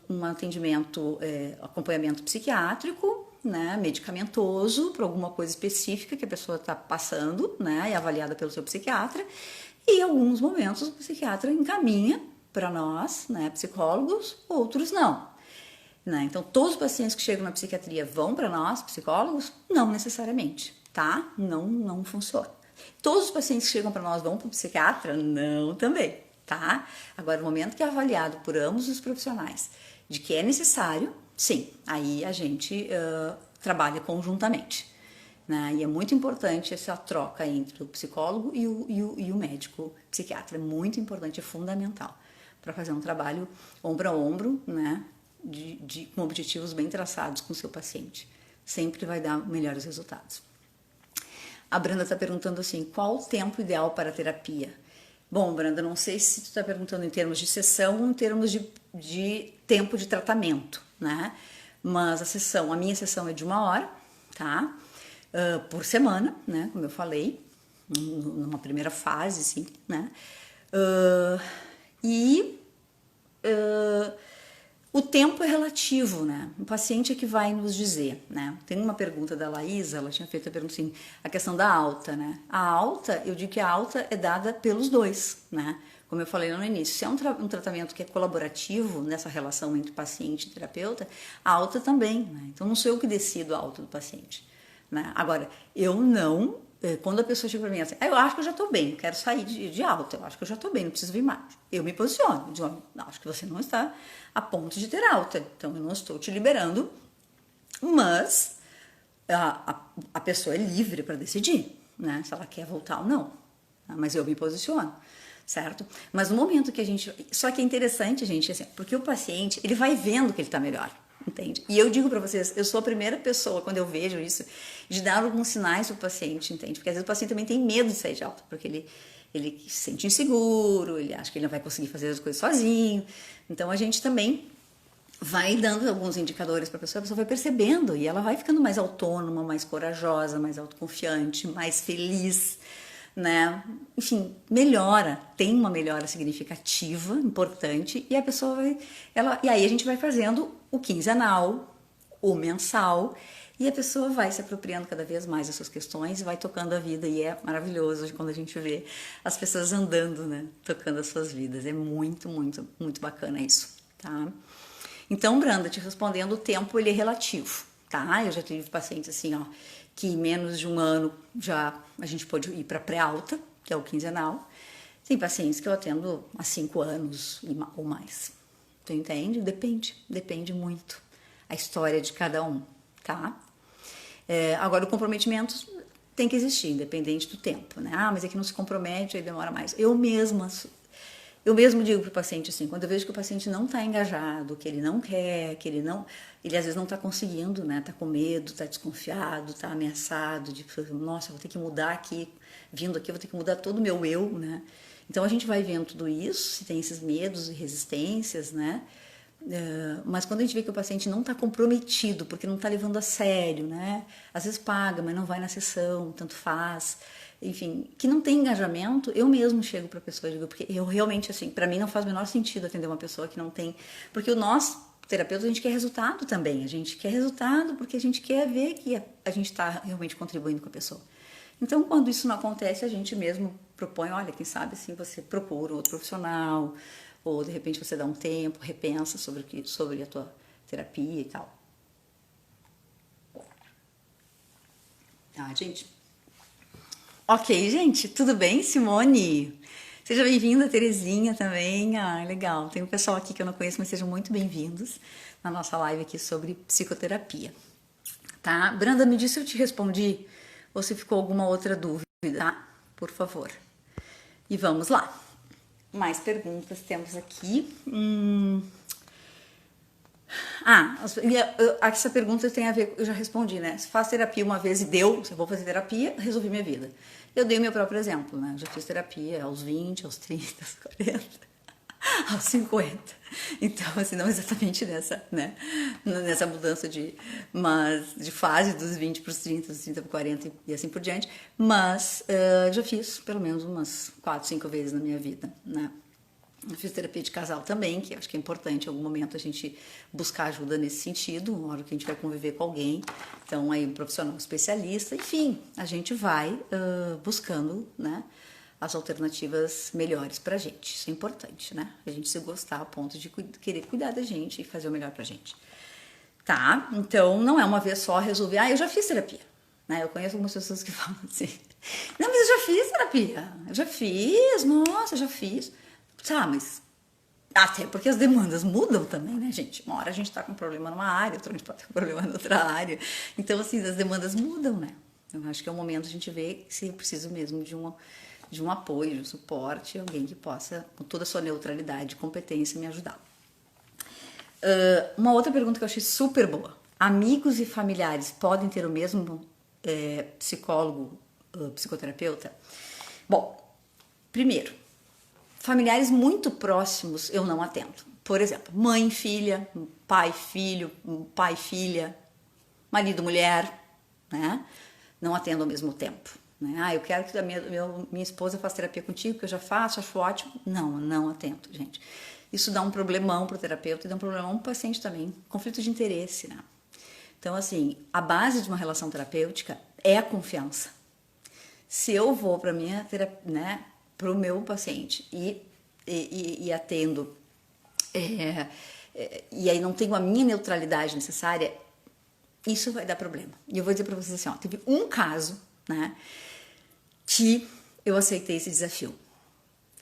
um atendimento, acompanhamento psiquiátrico, né, medicamentoso, para alguma coisa específica que a pessoa está passando, né, é avaliada pelo seu psiquiatra. E em alguns momentos o psiquiatra encaminha para nós, né, psicólogos, outros não. Né? Então, todos os pacientes que chegam na psiquiatria vão para nós, psicólogos? Não necessariamente, tá? Não funciona. Todos os pacientes que chegam para nós vão para o psiquiatra? Não também, tá? Agora, no momento que é avaliado por ambos os profissionais de que é necessário, sim, aí a gente trabalha conjuntamente. Né? E é muito importante essa troca entre o psicólogo e o médico psiquiatra. É muito importante, é fundamental para fazer um trabalho ombro a ombro, né? Com objetivos bem traçados com o seu paciente. Sempre vai dar melhores resultados. A Branda está perguntando assim, qual o tempo ideal para a terapia? Bom, Branda, não sei se tu está perguntando em termos de sessão ou em termos de tempo de tratamento, né? Mas a minha sessão é de 1 hora, tá? Por semana, né, como eu falei, numa primeira fase, assim, né, o tempo é relativo, né, o paciente é que vai nos dizer, né, tem uma pergunta da Laísa, ela tinha feito a pergunta assim, a questão da alta, né, a alta, eu digo que a alta é dada pelos dois, né, como eu falei no início, se é um tratamento que é colaborativo nessa relação entre paciente e terapeuta, a alta também, né, então não sou eu que decido a alta do paciente. Né? Agora, eu não, quando a pessoa chega para mim assim, eu acho que eu já estou bem, quero sair de alta, eu acho que eu já estou bem, não preciso vir mais. Eu me posiciono, digo, não, acho que você não está a ponto de ter alta, então eu não estou te liberando, mas a pessoa é livre para decidir, né? Se ela quer voltar ou não, mas eu me posiciono, certo? Mas no momento que a gente, só que é interessante, gente, assim, porque o paciente, ele vai vendo que ele está melhor. Entende? E eu digo para vocês, eu sou a primeira pessoa, quando eu vejo isso, de dar alguns sinais para o paciente, entende? Porque às vezes o paciente também tem medo de sair de alta, porque ele se sente inseguro, ele acha que ele não vai conseguir fazer as coisas sozinho. Então a gente também vai dando alguns indicadores para a pessoa vai percebendo e ela vai ficando mais autônoma, mais corajosa, mais autoconfiante, mais feliz, né? Enfim, melhora, tem uma melhora significativa, importante, e a pessoa vai, e aí a gente vai fazendo o quinzenal, o mensal, e a pessoa vai se apropriando cada vez mais dessas questões e vai tocando a vida, e é maravilhoso quando a gente vê as pessoas andando, né? Tocando as suas vidas, é muito, muito, muito bacana isso, tá? Então, Branda, te respondendo, o tempo ele é relativo, tá? Eu já tive pacientes assim, ó, que em menos de um ano já a gente pode ir para pré-alta, que é o quinzenal. Tem pacientes que eu atendo há 5 anos ou mais. Tu entende? Depende muito a história de cada um, tá? Agora, o comprometimento tem que existir, independente do tempo, né? Ah, mas é que não se compromete, aí demora mais. Eu mesmo digo para o paciente assim, quando eu vejo que o paciente não está engajado, que ele não quer, ele às vezes não está conseguindo, né? Está com medo, está desconfiado, está ameaçado, de, nossa, vou ter que mudar aqui, vindo aqui, vou ter que mudar todo o meu eu, né? Então a gente vai vendo tudo isso, se tem esses medos e resistências, né? Mas quando a gente vê que o paciente não está comprometido, porque não está levando a sério, né? Às vezes paga, mas não vai na sessão, tanto faz. Enfim, que não tem engajamento, eu mesmo chego para a pessoa e digo, porque eu realmente, assim, para mim não faz o menor sentido atender uma pessoa que não tem. Porque nós, terapeutas, a gente quer resultado também. A gente quer resultado porque a gente quer ver que a gente está realmente contribuindo com a pessoa. Então, quando isso não acontece, a gente mesmo propõe, olha, quem sabe assim você procura outro profissional, ou de repente você dá um tempo, repensa sobre a tua terapia e tal. Ah, gente. Ok, gente, tudo bem, Simone? Seja bem-vinda, Terezinha também. Ah, legal. Tem um pessoal aqui que eu não conheço, mas sejam muito bem-vindos na nossa live aqui sobre psicoterapia. Tá? Branda, me disse se eu te respondi ou se ficou alguma outra dúvida, tá? Por favor. E vamos lá. Mais perguntas temos aqui. Essa pergunta tem a ver, eu já respondi, né? Se faz terapia uma vez e deu, se eu vou fazer terapia, resolvi minha vida. Eu dei o meu próprio exemplo, né? Eu já fiz terapia aos 20, aos 30, aos 40, aos 50. Então, assim, não exatamente nessa, né? Nessa mudança de fase dos 20 para os 30, dos 30 para os 40 e assim por diante. Mas já fiz pelo menos umas 4, 5 vezes na minha vida, né? Eu fiz terapia de casal também, que acho que é importante em algum momento a gente buscar ajuda nesse sentido, na hora que a gente vai conviver com alguém. Então, aí um profissional especialista, enfim, a gente vai buscando, né, as alternativas melhores pra gente. Isso é importante, né? A gente se gostar a ponto de querer cuidar da gente e fazer o melhor pra gente. Tá? Então, não é uma vez só resolver, eu já fiz terapia. Né? Eu conheço algumas pessoas que falam assim, não, mas eu já fiz terapia. Eu já fiz, nossa, eu já fiz. Tá, mas até porque as demandas mudam também, né, gente? Uma hora a gente tá com um problema numa área, outra a gente pode ter um problema em outra área. Então, assim, as demandas mudam, né? Eu acho que é o momento a gente ver se eu preciso mesmo de um apoio, de um suporte, alguém que possa, com toda a sua neutralidade e competência, me ajudar. Uma outra pergunta que eu achei super boa. Amigos e familiares podem ter o mesmo psicólogo, psicoterapeuta? Bom, primeiro, familiares muito próximos eu não atendo. Por exemplo, mãe, filha, pai, filho, pai, filha, marido, mulher, né? Não atendo ao mesmo tempo. Né? Eu quero que a minha esposa faça terapia contigo, que eu já faço, acho ótimo. Não atendo, gente. Isso dá um problemão para o terapeuta e dá um problemão para o paciente também. Conflito de interesse, né? Então, assim, a base de uma relação terapêutica é a confiança. Se eu vou para minha terapia, né, para o meu paciente e atendo, e aí não tenho a minha neutralidade necessária, isso vai dar problema. E eu vou dizer para vocês assim, ó, teve um caso, né, que eu aceitei esse desafio.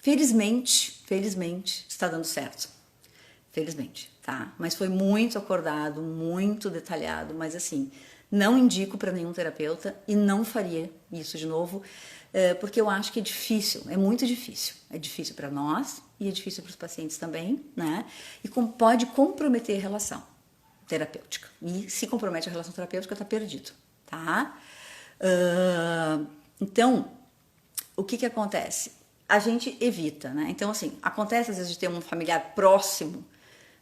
Felizmente, está dando certo. Felizmente, tá? Mas foi muito acordado, muito detalhado, mas assim, não indico para nenhum terapeuta e não faria isso de novo, porque eu acho que é difícil, é muito difícil. É difícil para nós e é difícil para os pacientes também, né? E pode comprometer a relação terapêutica. E se compromete a relação terapêutica, tá perdido, tá? Então, o que acontece? A gente evita, né? Então, assim, acontece às vezes de ter um familiar próximo,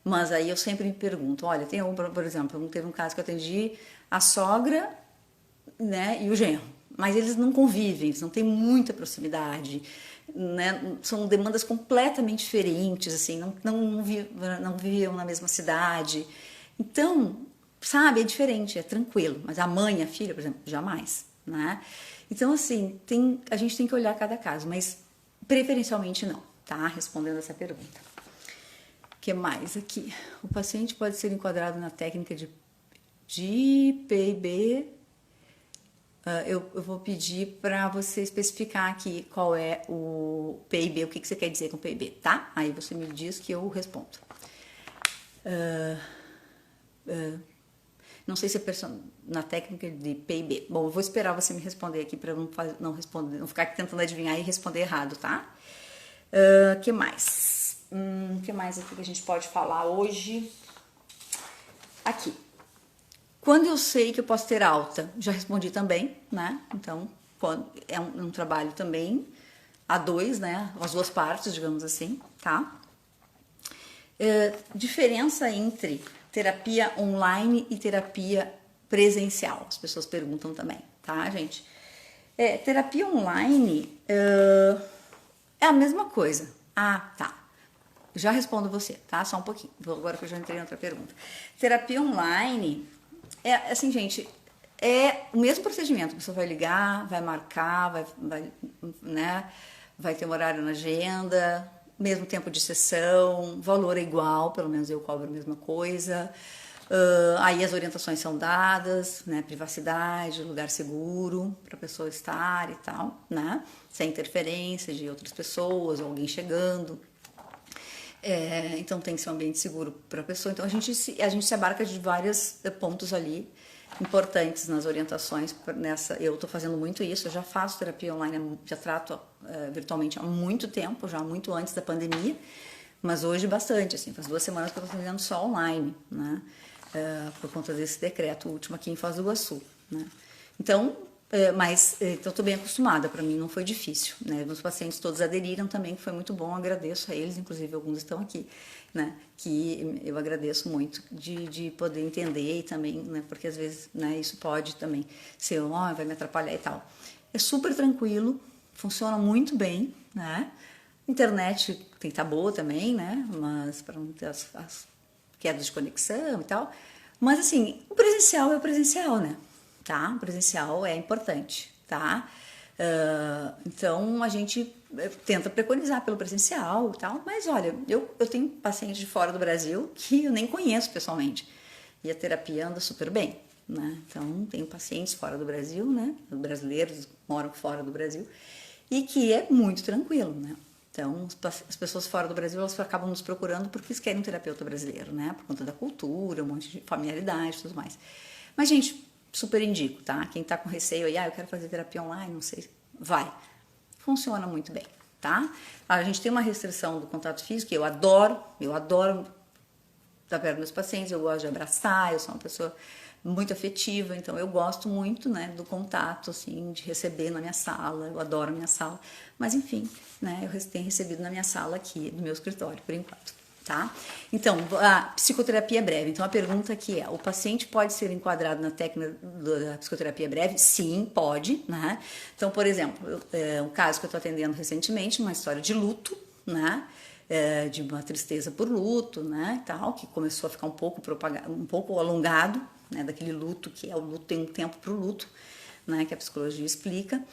mas aí eu sempre me pergunto, olha, tem algum, por exemplo, teve um caso que eu atendi a sogra, né, e o genro. mas eles não convivem, eles não têm muita proximidade, né? São demandas completamente diferentes, assim, não viviam na mesma cidade. Então, sabe, é diferente, é tranquilo. Mas a mãe, a filha, por exemplo, jamais, né? Então, assim, a gente tem que olhar cada caso, mas preferencialmente não, tá? Respondendo essa pergunta. O que mais aqui? O paciente pode ser enquadrado na técnica de PIB. Eu vou pedir para você especificar aqui qual é o PIB, o que você quer dizer com PIB, tá? Aí você me diz que eu respondo. Não sei se é na técnica de PIB. Bom, eu vou esperar você me responder aqui para não responder, não ficar aqui tentando adivinhar e responder errado, tá? Que mais? Que mais aqui que a gente pode falar hoje? Aqui. Quando eu sei que eu posso ter alta, já respondi também, né? Então, quando é um trabalho também a dois, né? As duas partes, digamos assim, tá? Diferença entre terapia online e terapia presencial. As pessoas perguntam também, tá, gente? Terapia online é a mesma coisa. Ah, tá. Já respondo você, tá? Só um pouquinho. Agora que eu já entrei em outra pergunta. Terapia online assim, gente, é o mesmo procedimento. A pessoa vai ligar, vai marcar, né? Vai ter um horário na agenda, mesmo tempo de sessão, valor é igual, pelo menos eu cobro a mesma coisa. Aí as orientações são dadas, né? Privacidade, lugar seguro para a pessoa estar e tal, né? Sem interferência de outras pessoas ou alguém chegando. Então tem que ser um ambiente seguro para a pessoa. Então a gente se abarca de vários pontos ali importantes nas orientações. Eu estou fazendo muito isso, eu já faço terapia online, já trato virtualmente há muito tempo, já muito antes da pandemia, mas hoje bastante, assim, faz 2 semanas que eu estou fazendo só online, né? Por conta desse decreto último aqui em Foz do Iguaçu, né? Então, então estou bem acostumada, para mim não foi difícil, né? Meus pacientes todos aderiram também, que foi muito bom, agradeço a eles, inclusive alguns estão aqui, né? Que eu agradeço muito de poder entender e também, né? Porque às vezes, né, isso pode também ser, vai me atrapalhar e tal. É super tranquilo, funciona muito bem, né? Internet tem que estar boa também, né? Mas para não ter as quedas de conexão e tal. Mas assim, o presencial é o presencial, né? Tá? O presencial é importante, tá? Então a gente tenta preconizar pelo presencial e tal, mas olha, eu tenho pacientes de fora do Brasil que eu nem conheço pessoalmente e a terapia anda super bem, né? Então tenho pacientes fora do Brasil, né? Brasileiros moram fora do Brasil e que é muito tranquilo, né? Então, as pessoas fora do Brasil, elas acabam nos procurando porque eles querem um terapeuta brasileiro, né? Por conta da cultura, um monte de familiaridade e tudo mais. Mas, gente, super indico, tá? Quem tá com receio aí, eu quero fazer terapia online, não sei, vai. Funciona muito bem, tá? A gente tem uma restrição do contato físico, eu adoro estar perto dos meus pacientes, eu gosto de abraçar, eu sou uma pessoa muito afetiva, então eu gosto muito, né, do contato, assim, de receber na minha sala, eu adoro a minha sala, mas enfim, né, eu tenho recebido na minha sala aqui, no meu escritório, por enquanto, tá? Então, a psicoterapia breve, então a pergunta aqui é, o paciente pode ser enquadrado na técnica da psicoterapia breve? Sim, pode, né? Então, por exemplo, um caso que eu estou atendendo recentemente, uma história de luto, né? De uma tristeza por luto, né, tal, que começou a ficar um pouco alongado, né, daquele luto que é o luto, tem um tempo para o luto, né, que a psicologia explica,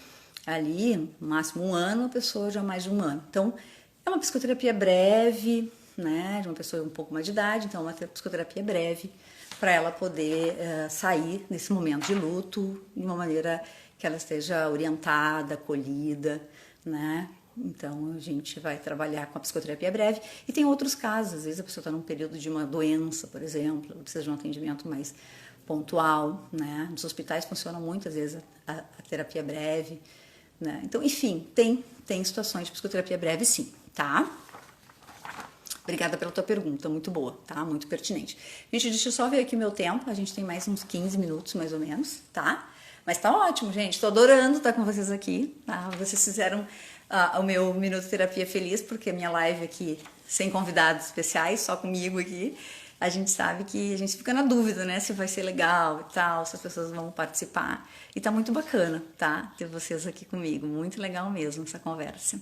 ali, no máximo 1 ano, a pessoa já mais de 1 ano. Então, é uma psicoterapia breve, né, de uma pessoa um pouco mais de idade, então é uma psicoterapia breve, para ela poder sair nesse momento de luto de uma maneira que ela esteja orientada, acolhida, né. Então, a gente vai trabalhar com a psicoterapia breve. E tem outros casos, às vezes a pessoa está num período de uma doença, por exemplo, precisa de um atendimento mais pontual, né? Nos hospitais funciona muito, às vezes, a terapia breve, né? Então, enfim, tem situações de psicoterapia breve, sim, tá? Obrigada pela tua pergunta, muito boa, tá? Muito pertinente. Gente, deixa eu só ver aqui meu tempo, a gente tem mais uns 15 minutos, mais ou menos, tá? Mas tá ótimo, gente, tô adorando estar com vocês aqui, tá? Vocês fizeram o meu Minuto Terapia feliz, porque a minha live aqui, sem convidados especiais, só comigo aqui, a gente sabe que a gente fica na dúvida, né? Se vai ser legal e tal, se as pessoas vão participar. E tá muito bacana, tá? Ter vocês aqui comigo. Muito legal mesmo essa conversa.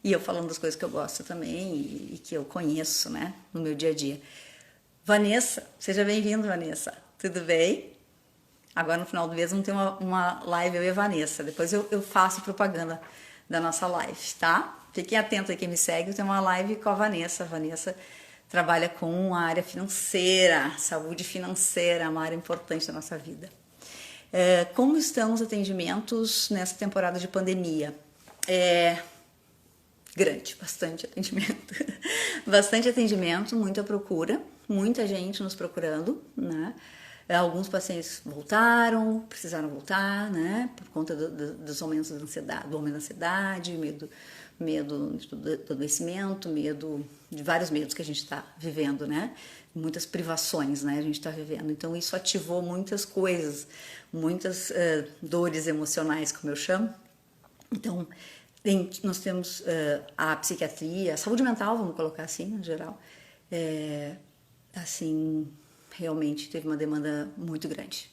E eu falando das coisas que eu gosto também e que eu conheço, né? No meu dia a dia. Vanessa, seja bem-vindo, Vanessa. Tudo bem? Agora no final do mês vamos ter uma live eu e a Vanessa. Depois eu faço propaganda da nossa live, tá? Fiquem atentos aí quem me segue. Tem uma live com a Vanessa. A Vanessa trabalha com a área financeira, saúde financeira, uma área importante da nossa vida. Como estão os atendimentos nessa temporada de pandemia? Grande, bastante atendimento. Bastante atendimento, muita procura, muita gente nos procurando, né? Alguns pacientes voltaram, precisaram voltar, né? Por conta dos aumentos da ansiedade, do aumento da ansiedade, medo do adoecimento, medo de vários medos que a gente está vivendo, né? Muitas privações, né? A gente está vivendo. Então isso ativou muitas coisas, muitas dores emocionais, como eu chamo. Então nós temos a psiquiatria, a saúde mental, vamos colocar assim, no geral, assim, realmente teve uma demanda muito grande.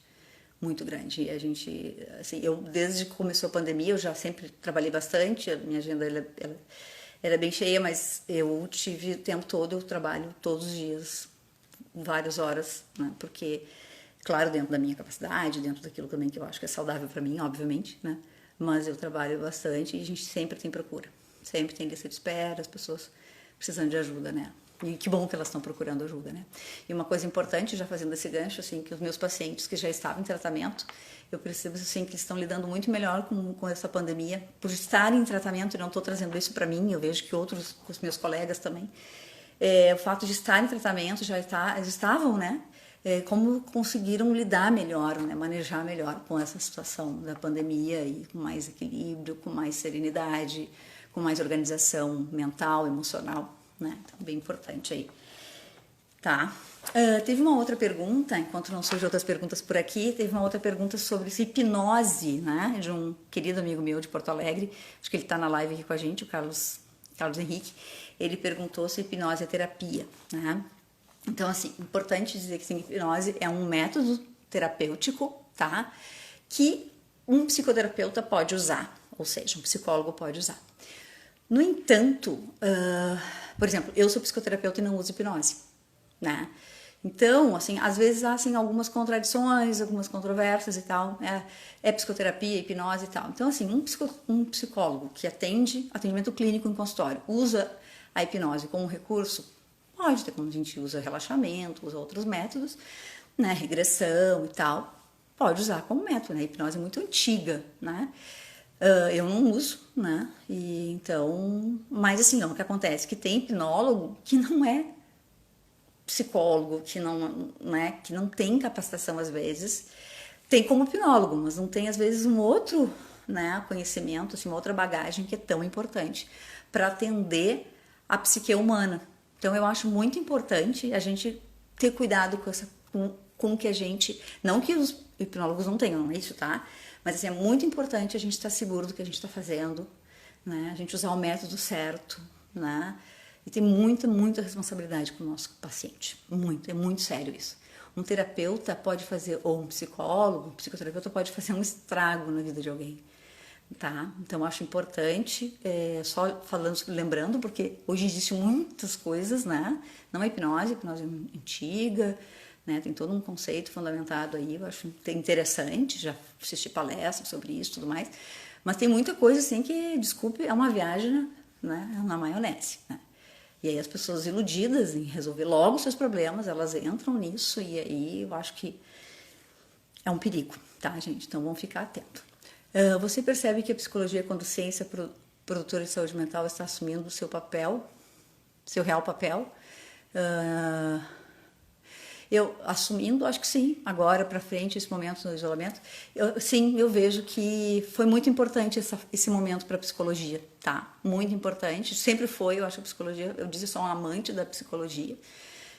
Muito grande. E a gente, assim, eu desde que começou a pandemia, eu já sempre trabalhei bastante, a minha agenda ela era bem cheia, mas eu tive o tempo todo, eu trabalho todos os dias, várias horas, né? Porque, claro, dentro da minha capacidade, dentro daquilo também que eu acho que é saudável para mim, obviamente, né? Mas eu trabalho bastante e a gente sempre tem procura, sempre tem lista de espera, as pessoas precisando de ajuda, né? E que bom que elas estão procurando ajuda, né? E uma coisa importante, já fazendo esse gancho, assim, que os meus pacientes que já estavam em tratamento, eu percebo, assim, que estão lidando muito melhor com essa pandemia, por estarem em tratamento, e não estou trazendo isso para mim, eu vejo que outros, os meus colegas também, o fato de estar em tratamento, eles estavam, né? Como conseguiram lidar melhor, né? Manejar melhor com essa situação da pandemia e com mais equilíbrio, com mais serenidade, com mais organização mental, emocional, né? Então, bem importante aí. Tá. Teve uma outra pergunta, enquanto não surgem outras perguntas por aqui, teve uma outra pergunta sobre hipnose, né? De um querido amigo meu de Porto Alegre, acho que ele está na live aqui com a gente, o Carlos Henrique. Ele perguntou se hipnose é terapia, né? Então, assim, importante dizer que sim, hipnose é um método terapêutico, tá? Que um psicoterapeuta pode usar, ou seja, um psicólogo pode usar. No entanto, por exemplo, eu sou psicoterapeuta e não uso hipnose, né? Então, assim, às vezes há assim, algumas contradições, algumas controvérsias e tal, né? É psicoterapia, hipnose e tal. Então, assim, um psicólogo que atendimento clínico em consultório, usa a hipnose como recurso, pode ter, como a gente usa relaxamento, usa outros métodos, né? Regressão e tal, pode usar como método, né? A hipnose é muito antiga, né? Eu não uso, né? E então, mas assim, não, o que acontece? Que tem hipnólogo que não é psicólogo, que não tem capacitação às vezes, tem como hipnólogo, mas não tem às vezes um outro, né, conhecimento, assim, uma outra bagagem que é tão importante para atender a psique humana. Então eu acho muito importante a gente ter cuidado com o que a gente, não que os hipnólogos não tenham, não é isso, tá? Mas assim, é muito importante a gente estar seguro do que a gente está fazendo, né? A gente usar o método certo, né? E tem muita responsabilidade com o nosso paciente. É muito sério isso. Um terapeuta pode fazer, ou um psicólogo, um psicoterapeuta pode fazer um estrago na vida de alguém, tá? Então, eu acho importante, só falando, lembrando, porque hoje existem muitas coisas, né? Não é hipnose é antiga, né? Tem todo um conceito fundamentado aí, eu acho interessante, já assisti palestras sobre isso e tudo mais, mas tem muita coisa assim que, desculpe, é uma viagem, né, na maionese, né? E aí as pessoas iludidas em resolver logo os seus problemas, elas entram nisso e aí eu acho que é um perigo, tá, gente? Então vamos ficar atento. Você percebe que a psicologia, quando ciência produtora de saúde mental, está assumindo o seu papel, seu real papel? Eu assumindo, acho que sim, agora para frente, esse momento do isolamento, eu vejo que foi muito importante esse momento para a psicologia, tá? Muito importante, sempre foi, eu acho a psicologia, eu disse, eu sou uma amante da psicologia,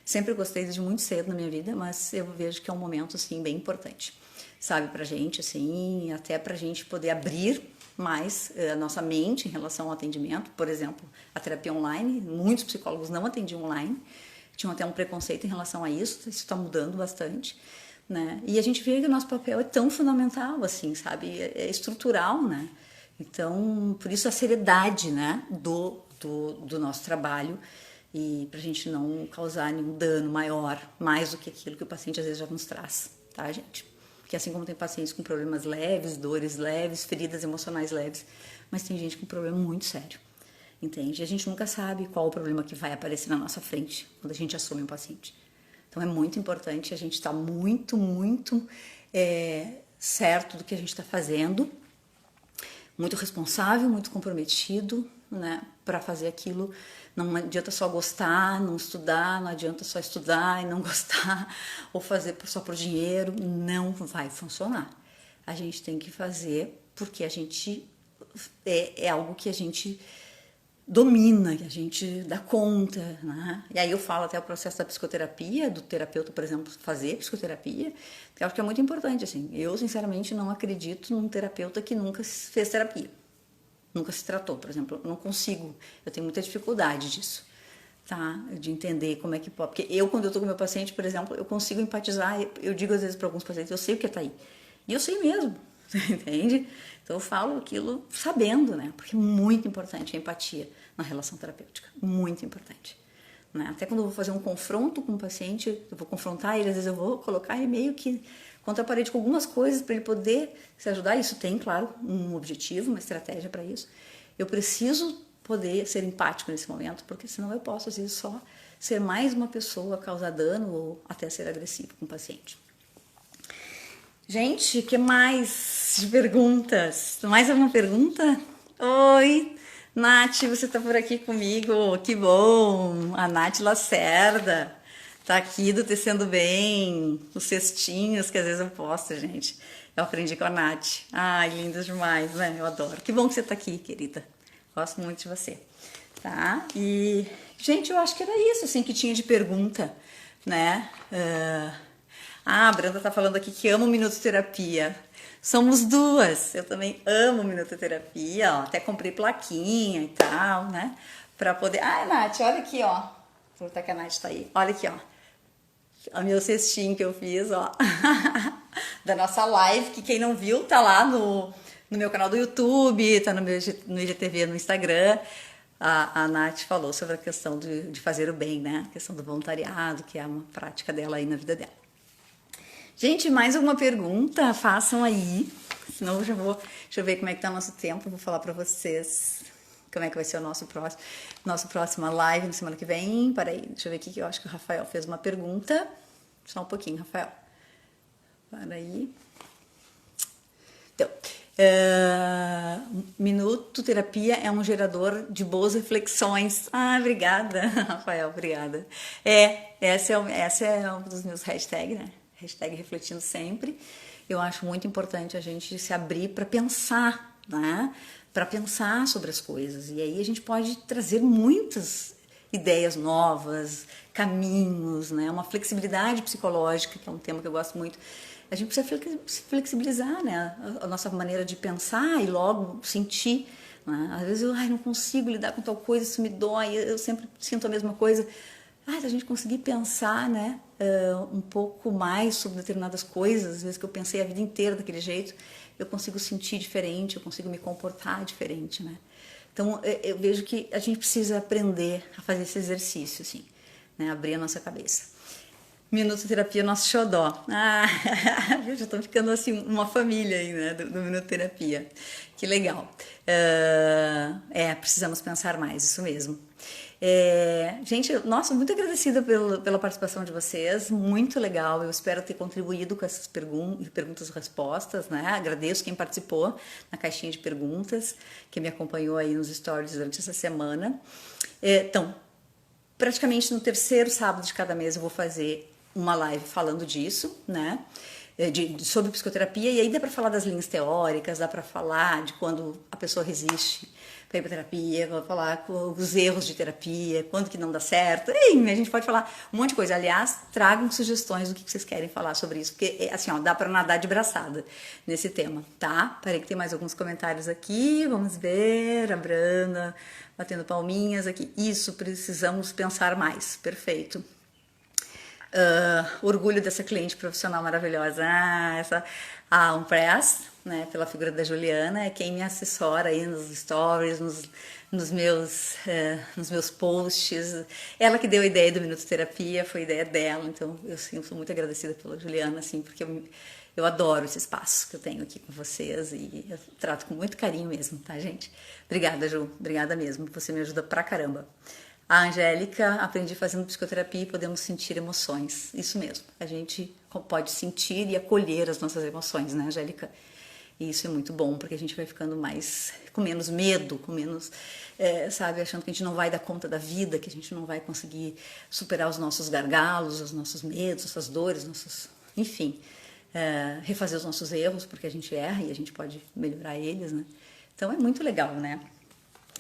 sempre gostei desde muito cedo na minha vida, mas eu vejo que é um momento, assim, bem importante, sabe, pra gente, assim, até pra gente poder abrir mais a nossa mente em relação ao atendimento, por exemplo, a terapia online, muitos psicólogos não atendiam online, tinham até um preconceito em relação a isso está mudando bastante, né? E a gente vê que o nosso papel é tão fundamental, assim, sabe? É estrutural, né? Então, por isso a seriedade, né, do nosso trabalho e pra gente não causar nenhum dano maior, mais do que aquilo que o paciente às vezes já nos traz, tá, gente? Porque assim como tem pacientes com problemas leves, dores leves, feridas emocionais leves, mas tem gente com problema muito sério, entende? E a gente nunca sabe qual o problema que vai aparecer na nossa frente quando a gente assume um paciente. Então é muito importante a gente estar muito certo do que a gente está fazendo, muito responsável, muito comprometido, né, para fazer aquilo. Não adianta só gostar, não estudar, não adianta só estudar e não gostar, ou fazer só por dinheiro, não vai funcionar. A gente tem que fazer porque a gente é algo que a gente domina, que a gente dá conta, né? E aí eu falo até o processo da psicoterapia, do terapeuta, por exemplo, fazer psicoterapia, que eu acho que é muito importante, assim. Eu, sinceramente, não acredito num terapeuta que nunca fez terapia, nunca se tratou, por exemplo. Eu não consigo, eu tenho muita dificuldade disso, tá? De entender como é que pode. Porque eu, quando eu tô com meu paciente, por exemplo, eu consigo empatizar, eu digo às vezes para alguns pacientes, eu sei o que tá aí. E eu sei mesmo, entende? Então eu falo aquilo sabendo, né? Porque é muito importante a empatia na relação terapêutica, muito importante. Né? Até quando eu vou fazer um confronto com o paciente, eu vou confrontar ele, às vezes eu vou colocar ele meio que contra a parede com algumas coisas para ele poder se ajudar. Isso tem, claro, um objetivo, uma estratégia para isso. Eu preciso poder ser empático nesse momento, porque senão eu posso, às vezes, só ser mais uma pessoa, causar dano ou até ser agressivo com o paciente. Gente, o que mais de perguntas? Mais alguma pergunta? Oi, Nath, você tá por aqui comigo, que bom! A Nath Lacerda tá aqui do Tecendo Bem, os cestinhos que às vezes eu posto, gente. Eu aprendi com a Nath. Ai, lindas demais, né? Eu adoro. Que bom que você tá aqui, querida. Gosto muito de você, tá? E, gente, eu acho que era isso, assim, que tinha de pergunta, né? A Branda tá falando aqui que ama o Minuto Terapia. Somos duas. Eu também amo o Minuto Terapia, ó. Até comprei plaquinha e tal, né? Pra poder... Ah, Nath, olha aqui, ó. Vou botar que a Nath tá aí. Olha aqui, ó. O meu cestinho que eu fiz, ó. Da nossa live, que quem não viu, tá lá no meu canal do YouTube, tá no IGTV, no Instagram. A Nath falou sobre a questão de fazer o bem, né? A questão do voluntariado, que é uma prática dela aí na vida dela. Gente, mais alguma pergunta? Façam aí. Senão eu já vou... Deixa eu ver como é que tá o nosso tempo. Vou falar pra vocês como é que vai ser o nosso próxima live na semana que vem. Peraí, deixa eu ver aqui que eu acho que o Rafael fez uma pergunta. Só um pouquinho, Rafael. Peraí. Então, Minuto Terapia é um gerador de boas reflexões. Ah, obrigada, Rafael, obrigada. Essa é um dos meus hashtags, né? Hashtag refletindo sempre. Eu acho muito importante a gente se abrir para pensar, né? Para pensar sobre as coisas. E aí a gente pode trazer muitas ideias novas, caminhos, né? Uma flexibilidade psicológica, que é um tema que eu gosto muito. A gente precisa se flexibilizar, né? A nossa maneira de pensar e logo sentir. Né? Às vezes eu não consigo lidar com tal coisa, isso me dói, eu sempre sinto a mesma coisa. Se a gente conseguir pensar, né, um pouco mais sobre determinadas coisas, às vezes que eu pensei a vida inteira daquele jeito, eu consigo sentir diferente, eu consigo me comportar diferente, né? Então, eu vejo que a gente precisa aprender a fazer esse exercício, assim, né, abrir a nossa cabeça. Minuto Terapia, nosso xodó. Eu já estou ficando assim, uma família aí, né, do Minuto Terapia. Que legal. Precisamos pensar mais, isso mesmo. Gente, nossa, muito agradecida pela participação de vocês, muito legal, eu espero ter contribuído com essas perguntas e respostas, né? Agradeço quem participou na caixinha de perguntas, que me acompanhou aí nos stories durante essa semana. Então, praticamente no terceiro sábado de cada mês eu vou fazer uma live falando disso, né? Sobre psicoterapia, e aí dá para falar das linhas teóricas, dá para falar de quando a pessoa resiste para ir para terapia, vou falar os erros de terapia, quando que não dá certo, a gente pode falar um monte de coisa. Aliás, tragam sugestões do que vocês querem falar sobre isso, porque assim, ó, dá para nadar de braçada nesse tema, tá? Peraí que tem mais alguns comentários aqui, vamos ver, a Branda batendo palminhas aqui. Isso, precisamos pensar mais, perfeito. Orgulho dessa cliente profissional maravilhosa. A Unpress, né, pela figura da Juliana, é quem me assessora aí nos stories, nos meus posts. Ela que deu a ideia do Minuto Terapia, foi ideia dela, então eu sou muito agradecida pela Juliana, assim, porque eu adoro esse espaço que eu tenho aqui com vocês e eu trato com muito carinho mesmo, tá, gente? Obrigada, Ju, obrigada mesmo, você me ajuda pra caramba. A Angélica, aprendi fazendo psicoterapia e podemos sentir emoções. Isso mesmo, a gente pode sentir e acolher as nossas emoções, né, Angélica? E isso é muito bom, porque a gente vai ficando com menos medo, com menos, sabe, achando que a gente não vai dar conta da vida, que a gente não vai conseguir superar os nossos gargalos, os nossos medos, nossas dores, enfim, refazer os nossos erros, porque a gente erra e a gente pode melhorar eles, né? Então é muito legal, né?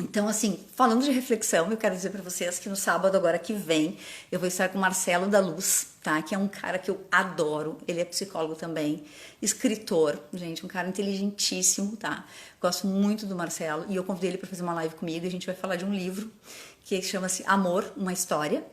Então, assim, falando de reflexão, eu quero dizer para vocês que no sábado agora que vem eu vou estar com o Marcelo da Luz, tá? Que é um cara que eu adoro, ele é psicólogo também, escritor, gente, um cara inteligentíssimo, tá? Gosto muito do Marcelo e eu convidei ele para fazer uma live comigo e a gente vai falar de um livro que chama-se Amor, uma História.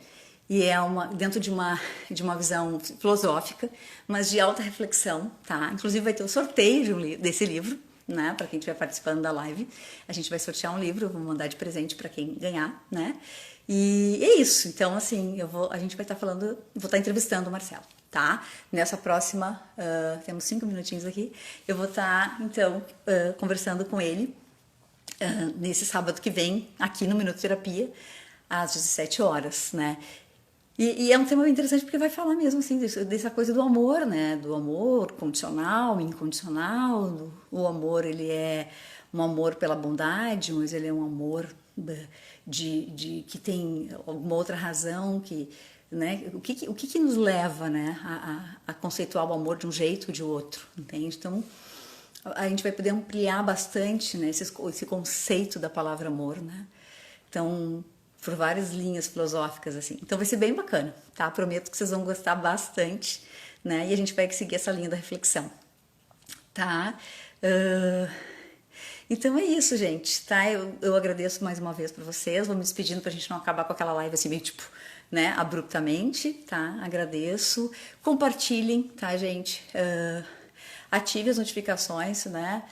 E é dentro de uma visão filosófica, mas de alta reflexão, tá? Inclusive vai ter o sorteio desse livro, né, para quem estiver participando da live. A gente vai sortear um livro, vou mandar de presente para quem ganhar, né? E é isso. Então, assim, a gente vai estar vou estar entrevistando o Marcelo, tá? Nessa próxima, temos 5 minutinhos aqui, eu vou estar, então, conversando com ele nesse sábado que vem, aqui no Minuto Terapia, às 17 horas, né? E é um tema bem interessante porque vai falar mesmo assim dessa coisa do amor, né? Do amor condicional, incondicional. O amor, ele é um amor pela bondade, mas ele é um amor que tem alguma outra razão, né? O que nos leva, né, a conceituar o amor de um jeito ou de outro, entende? Então, a gente vai poder ampliar bastante, né, esse conceito da palavra amor, né? Então, por várias linhas filosóficas, assim. Então vai ser bem bacana, tá? Prometo que vocês vão gostar bastante, né? E a gente vai seguir essa linha da reflexão, tá? Então é isso, gente, tá? Eu agradeço mais uma vez pra vocês, vou me despedindo pra gente não acabar com aquela live assim, meio tipo, né, abruptamente, tá? Agradeço. Compartilhem, tá, gente? Ative as notificações, né?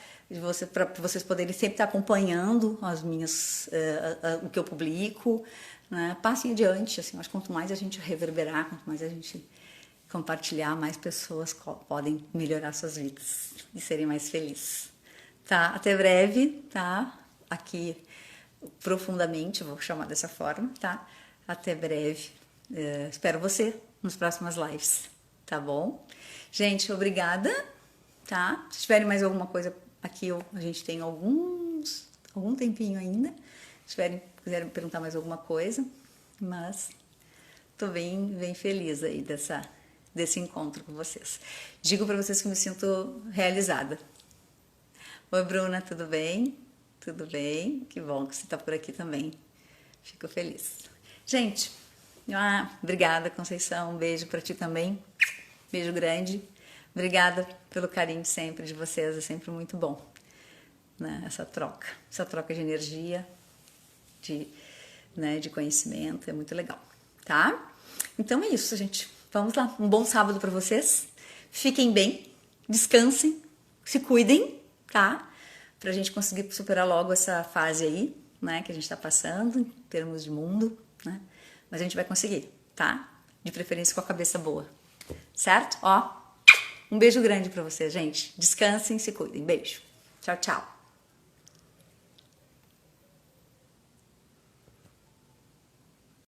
Para vocês poderem sempre estar acompanhando o que eu publico, né? Passem adiante, assim, acho que quanto mais a gente reverberar, quanto mais a gente compartilhar, mais pessoas podem melhorar suas vidas e serem mais felizes, tá? Até breve, tá? Aqui profundamente, vou chamar dessa forma, tá? Até breve, espero você nas próximas lives, tá bom? Gente, obrigada, tá? Se tiverem mais alguma coisa aqui, a gente tem algum tempinho ainda. Se quiserem perguntar mais alguma coisa, mas tô bem feliz aí desse encontro com vocês. Digo para vocês que me sinto realizada. Oi, Bruna, tudo bem? Tudo bem? Que bom que você tá por aqui também. Fico feliz. Gente, obrigada, Conceição. Um beijo para ti também. Beijo grande. Obrigada pelo carinho sempre de vocês, é sempre muito bom, né? Essa troca de energia, de conhecimento, é muito legal, tá? Então é isso, gente. Vamos lá, um bom sábado para vocês. Fiquem bem, descansem, se cuidem, tá? Pra gente conseguir superar logo essa fase aí, né, que a gente tá passando em termos de mundo, né? Mas a gente vai conseguir, tá? De preferência com a cabeça boa, certo? Ó, um beijo grande pra vocês, gente. Descansem, se cuidem. Beijo. Tchau, tchau.